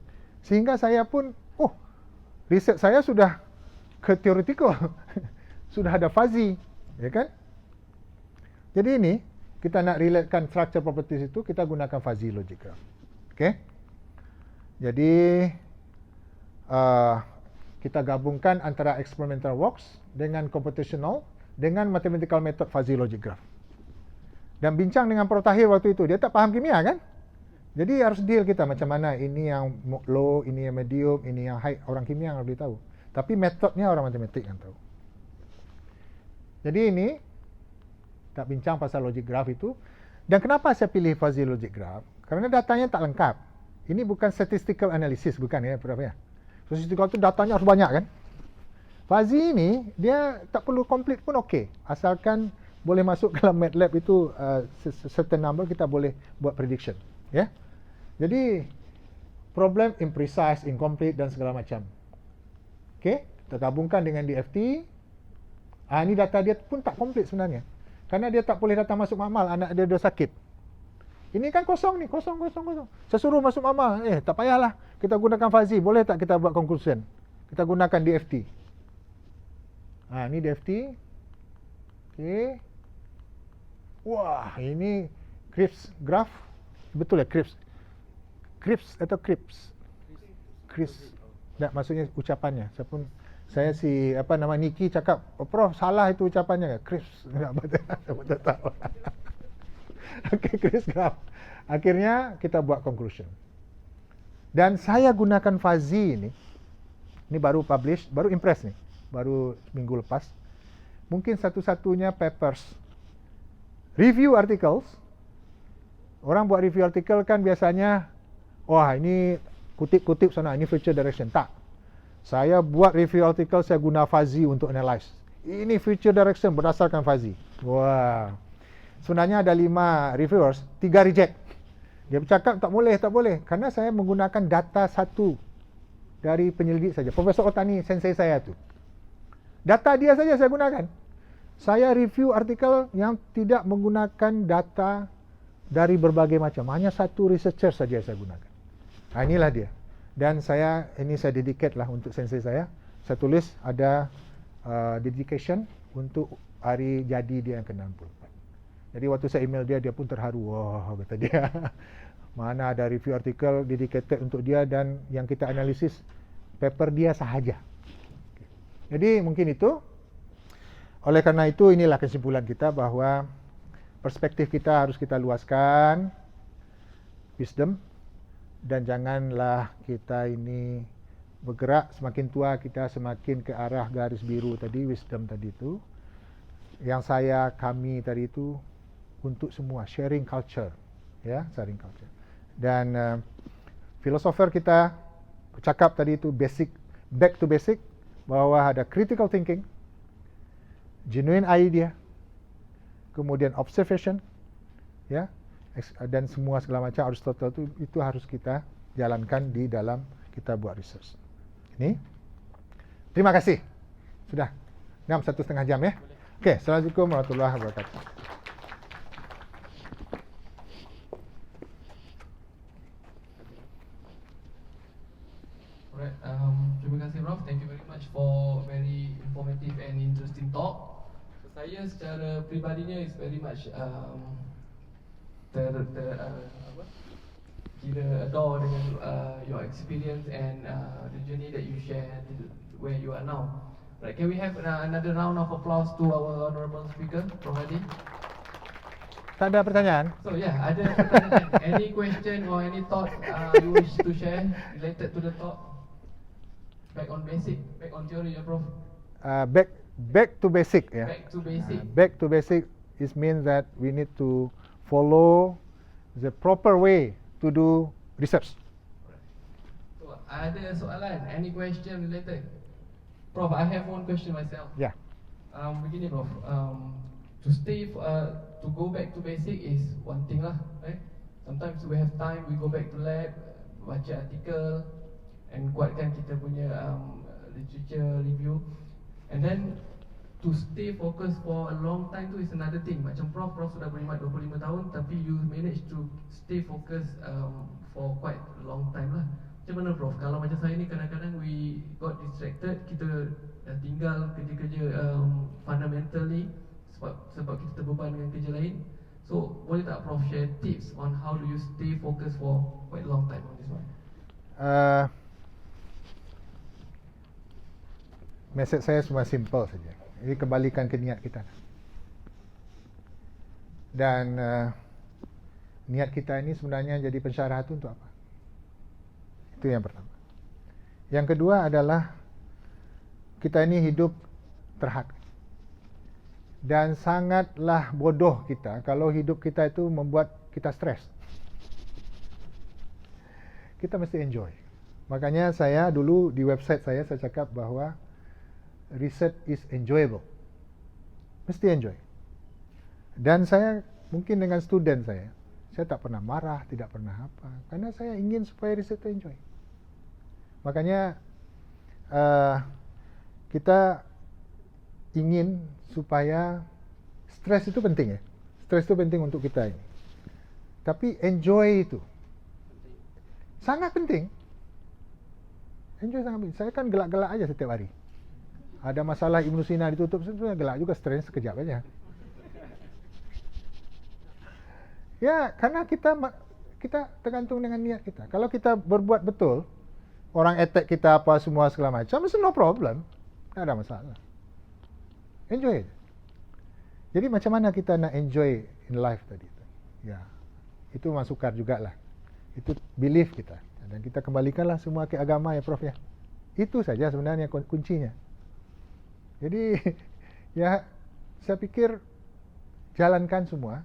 sehingga saya pun, riset saya sudah ke theoretical. Sudah ada fuzzy, ya kan? Jadi ini, kita nak relatekan structure properties itu, kita gunakan fuzzy logic graph. Okay? Jadi, kita gabungkan antara experimental works dengan computational dengan mathematical method fuzzy logic graph. Dan bincang dengan Prof Tahir waktu itu, dia tak faham kimia kan? Jadi harus deal kita macam mana, ini yang low, ini yang medium, ini yang high, orang kimia yang boleh tahu. Tapi metodnya orang matematik yang tahu. Jadi ini tak bincang pasal logic graph itu. Dan kenapa saya pilih fuzzy logic graph? Karena datanya tak lengkap. Ini bukan statistical analysis, bukan ya Prof ya. Statistical itu datanya harus banyak kan. Fuzzy ini dia tak perlu complete pun okey, asalkan boleh masuk dalam MATLAB itu certain number, kita boleh buat prediction, ya. Jadi problem imprecise, incomplete dan segala macam. Okey, kita gabungkan dengan DFT. Ini data dia pun tak complete sebenarnya. Karena dia tak boleh datang masuk makmal, anak dia sakit. Ini kan kosong ni, kosong. Saya suruh masuk makmal, tak payahlah. Kita gunakan fuzzy, boleh tak kita buat conclusion? Kita gunakan DFT. Ini DFT. Okey. Wah, ini Cripps graph. Betul ya Cripps? Cripps atau Cripps? Chris. Tak, maksudnya ucapannya. Saya si Niki cakap, Prof salah itu ucapannya. Cripps. Tak betul tahu. Okey, Cripps graph. Akhirnya kita buat conclusion. Dan saya gunakan fuzzy ini. Ini baru publish, baru impress nih. Baru minggu lepas. Mungkin satu-satunya papers review articles. Orang buat review artikel kan biasanya, wah ini kutip-kutip sana, ini future direction. Tak. Saya buat review artikel, saya guna fuzzy untuk analyze. Ini future direction berdasarkan fuzzy. Wah. Sebenarnya ada 5 reviewers, 3 reject. Dia bercakap tak boleh. Karena saya menggunakan data satu dari penyelidik saja. Profesor Otani, sensei saya tu. Data dia saja saya gunakan. Saya review artikel yang tidak menggunakan data dari berbagai macam. Hanya satu researcher saja saya gunakan. Inilah dia. Dan saya dedicate lah untuk sensei saya. Saya tulis ada dedication untuk hari jadi dia yang ke-64. Jadi waktu saya email dia pun terharu. Wah, kata dia. Mana ada review artikel dedicated untuk dia dan yang kita analisis paper dia sahaja. Jadi mungkin itu. Oleh karena itu inilah kesimpulan kita bahwa perspektif kita harus kita luaskan, wisdom, dan janganlah kita ini bergerak semakin tua kita semakin ke arah garis biru tadi, wisdom tadi itu. Yang kami tadi itu untuk semua, sharing culture, ya, sharing culture. Dan filosofer kita cakap tadi itu back to basic, bahwa ada critical thinking, genuine idea, kemudian observation, ya, dan semua segala macam Aristotle itu harus kita jalankan di dalam kita buat research. Ini. Terima kasih. Sudah 1,5 jam ya. Okey, Assalamualaikum warahmatullahi wabarakatuh. Alright, terima kasih Prof. Thank you very much for very informative and interesting talk. So, saya secara peribadinya is very much kira adore dengan your experience and the journey that you share where you are now. Right, can we have another round of applause to our honourable speaker, Prof. Hadi? Tak ada pertanyaan? So yeah, ada pertanyaan. Any question or any thought you wish to share related to the talk? Back on theory, ya Prof. Back to basic, ya. Back to basic. Back to basic is means that we need to follow the proper way to do research. So ada soalan? Any question related? Prof, I have one question myself. Yeah. Begini Prof, to go back to basic is one thing lah, right? Sometimes we have time, we go back to lab, baca artikel, and kuatkan kita punya literature review. And then to stay focused for a long time tu is another thing. Macam Prof sudah berkhidmat 25 tahun, tapi you manage to stay focused for quite a long time lah. Macam mana Prof? Kalau macam saya ni kadang-kadang we got distracted, kita tinggal kerja-kerja fundamental ni sebab kita terbeban dengan kerja lain. So boleh tak Prof share tips on how do you stay focused for quite a long time on this one? Message saya semua simple saja. Ini kembalikan ke niat kita. Dan niat kita ini sebenarnya jadi pensyarah itu untuk apa? Itu yang pertama. Yang kedua adalah kita ini hidup terhad. Dan sangatlah bodoh kita kalau hidup kita itu membuat kita stres. Kita mesti enjoy. Makanya saya dulu di website saya cakap bahwa research is enjoyable. Mesti enjoy. Dan saya mungkin dengan student saya tak pernah marah, tidak pernah apa. Karena saya ingin supaya research itu enjoy. Makanya kita ingin supaya stres itu penting ya. Stres itu penting untuk kita ini. Tapi enjoy itu sangat penting. Enjoy sangat penting. Saya kan gelak-gelak aja setiap hari. Ada masalah Ibnu Sina ditutup, sebenarnya gelak juga, stres sekejap aja. Ya, karena kita tergantung dengan niat kita. Kalau kita berbuat betul, orang attack kita apa semua segala macam, it's no problem. Tak ada masalah. Enjoy. Jadi macam mana kita nak enjoy in life tadi? Ya, itu masukkan jugalah. Itu belief kita. Dan kita kembalikanlah semua ke agama ya Prof ya. Itu saja sebenarnya kuncinya. Jadi ya saya pikir jalankan semua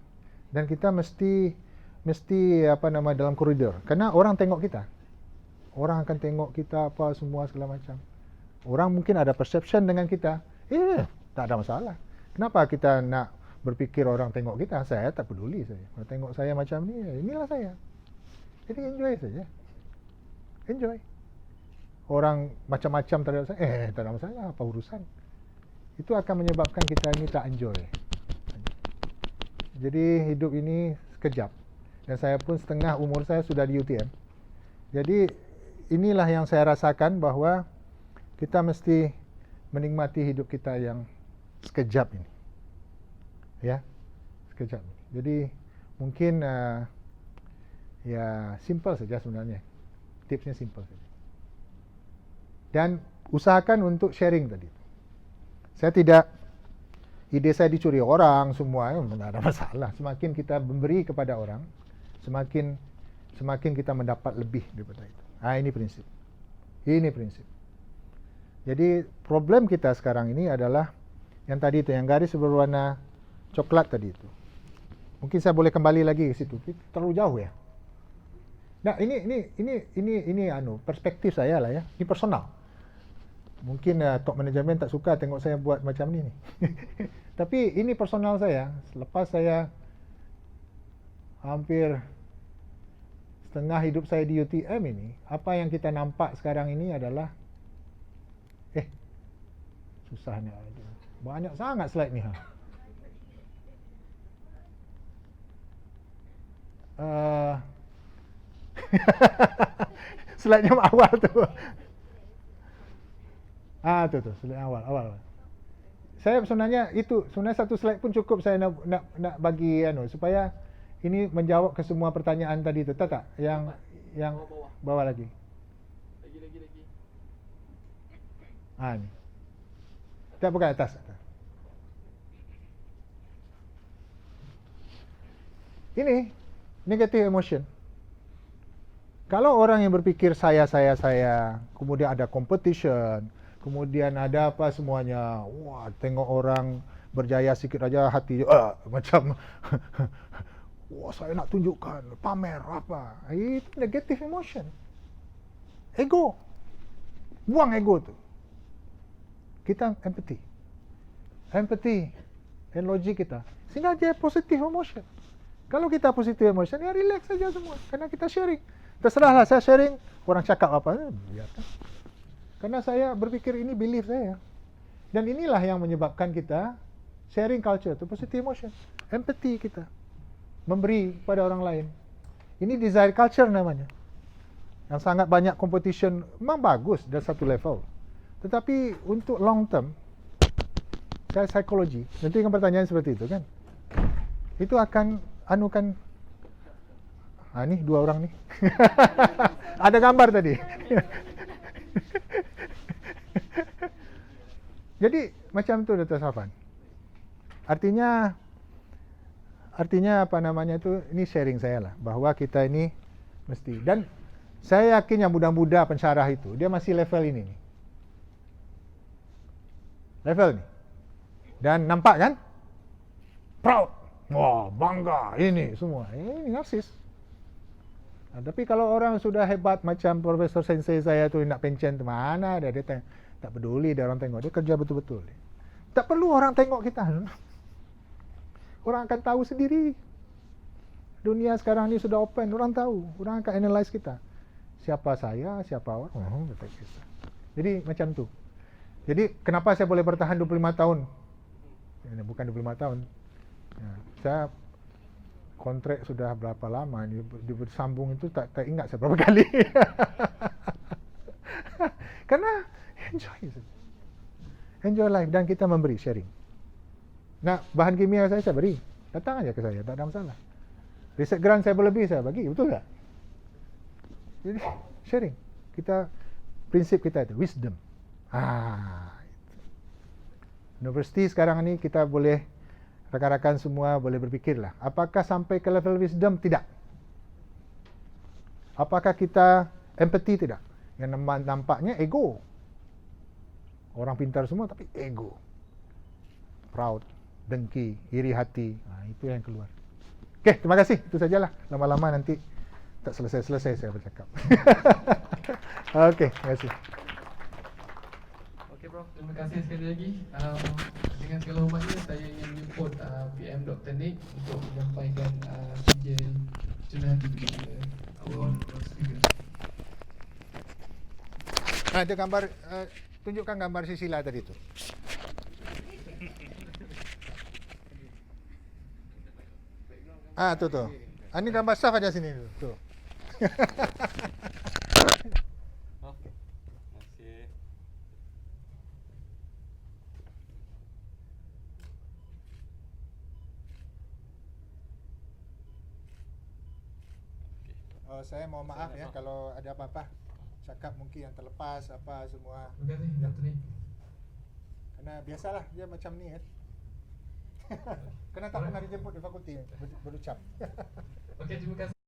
dan kita mesti dalam koridor. Karena orang tengok kita. Orang akan tengok kita apa semua segala macam. Orang mungkin ada perception dengan kita. Tak ada masalah. Kenapa kita nak berpikir orang tengok kita? Saya tak peduli saya. Kalau tengok saya macam ni, inilah saya. Jadi enjoy saja. Enjoy. Orang macam-macam terhadap saya, tak ada masalah, apa urusan. Itu akan menyebabkan kita ini tak enjoy. Jadi hidup ini sekejap. Dan saya pun setengah umur saya sudah di UTM. Jadi inilah yang saya rasakan bahwa kita mesti menikmati hidup kita yang sekejap ini. Ya, sekejap. Jadi mungkin ya simple saja sebenarnya. Tipsnya simple saja. Dan usahakan untuk sharing tadi. Saya tidak, ide saya dicuri orang semua, tidak ada masalah. Semakin kita memberi kepada orang, semakin kita mendapat lebih daripada itu. Ini prinsip. Ini prinsip. Jadi problem kita sekarang ini adalah yang tadi itu, yang garis berwarna coklat tadi itu. Mungkin saya boleh kembali lagi ke situ. Terlalu jauh ya. Nah, ini perspektif saya lah ya. Ini personal. Mungkin top manajemen tak suka tengok saya buat macam ni. Tapi ini personal saya. Selepas saya hampir setengah hidup saya di UTM ini, apa yang kita nampak sekarang ini adalah susahnya. Banyak sangat slide ni. Slide yang awal tu. Tu slide awal. Saya sebenarnya satu slide pun cukup saya nak bagi supaya ini menjawab ke semua pertanyaan tadi tu. Tak? Yang bawah lagi. Lagi. Ni. Tak, bukan atas. Ini negative emotion. Kalau orang yang berpikir saya, kemudian ada competition, kemudian ada apa semuanya, wah, tengok orang berjaya sikit aja hati macam wah, saya nak tunjukkan, pamer apa. Itu negative emotion. Ego. Buang ego tu. Kita empathy and logic kita. Sehingga dia positive emotion. Kalau kita positive emotion, ya relax saja semua. Karena kita sharing. Terserahlah saya sharing, orang cakap apa, biarkan. Karena saya berpikir ini belief saya. Dan inilah yang menyebabkan kita sharing culture itu positive emotion. Empathy kita. Memberi pada orang lain. Ini desire culture namanya. Yang sangat banyak competition, memang bagus dari satu level. Tetapi untuk long term, saya psikologi, nanti kan pertanyaan seperti itu kan. Itu akan anukan, ni dua orang ni. Ada gambar tadi. Jadi macam tu Dr. Safan. Artinya apa namanya tu, ini sharing saya lah, bahwa kita ini mesti, dan saya yakin yang muda-muda pensyarah itu, dia masih level ini nih. Level ni. Dan nampak kan? Proud. Wah, bangga. Ini semua. Ini narsis. Tapi kalau orang sudah hebat macam Profesor Sensei saya tu nak pencen tu, mana dia tak peduli dia orang tengok. Dia kerja betul-betul. Tak perlu orang tengok kita. Orang akan tahu sendiri. Dunia sekarang ni sudah open. Orang tahu. Orang akan analyze kita. Siapa saya, siapa orang. Jadi macam tu. Jadi kenapa saya boleh bertahan 25 tahun? Bukan 25 tahun. Saya kontrak sudah berapa lama ini bersambung itu tak ingat saya berapa kali. Karena Enjoy life, dan kita memberi, sharing. Nah, bahan kimia saya beri, datang aja ke saya, tak ada masalah. Research grant saya berlebih, saya bagi, betul tak? Jadi sharing. Kita, prinsip kita itu wisdom. Universiti sekarang ini kita boleh, rakan-rakan semua boleh berfikirlah, apakah sampai ke level wisdom? Tidak. Apakah kita empathy? Tidak. Yang nampaknya ego. Orang pintar semua tapi ego, proud, dengki, iri hati. Itu yang keluar. Oke, terima kasih. Itu sajalah. Lama-lama nanti tak selesai-selesai saya bercakap. Oke, terima kasih. Okey Prof, terima kasih sekali lagi. Dengan segala hormatnya saya ingin menyebut PM Dr. Nick untuk menyampaikan sijil cenah kepada our speaker. Itu gambar, tunjukkan gambar si Sila tadi itu. Tuh. Ini gambar staff ada sini tuh. Oke. Masih. Saya mohon maaf ya kalau ada apa-apa cakap mungkin yang terlepas apa semua. Terima kasih Dr. Nick. Karena biasalah dia macam ni kan. Kena tak pernah dijemput di fakulti berucap. Okey, terima kasih.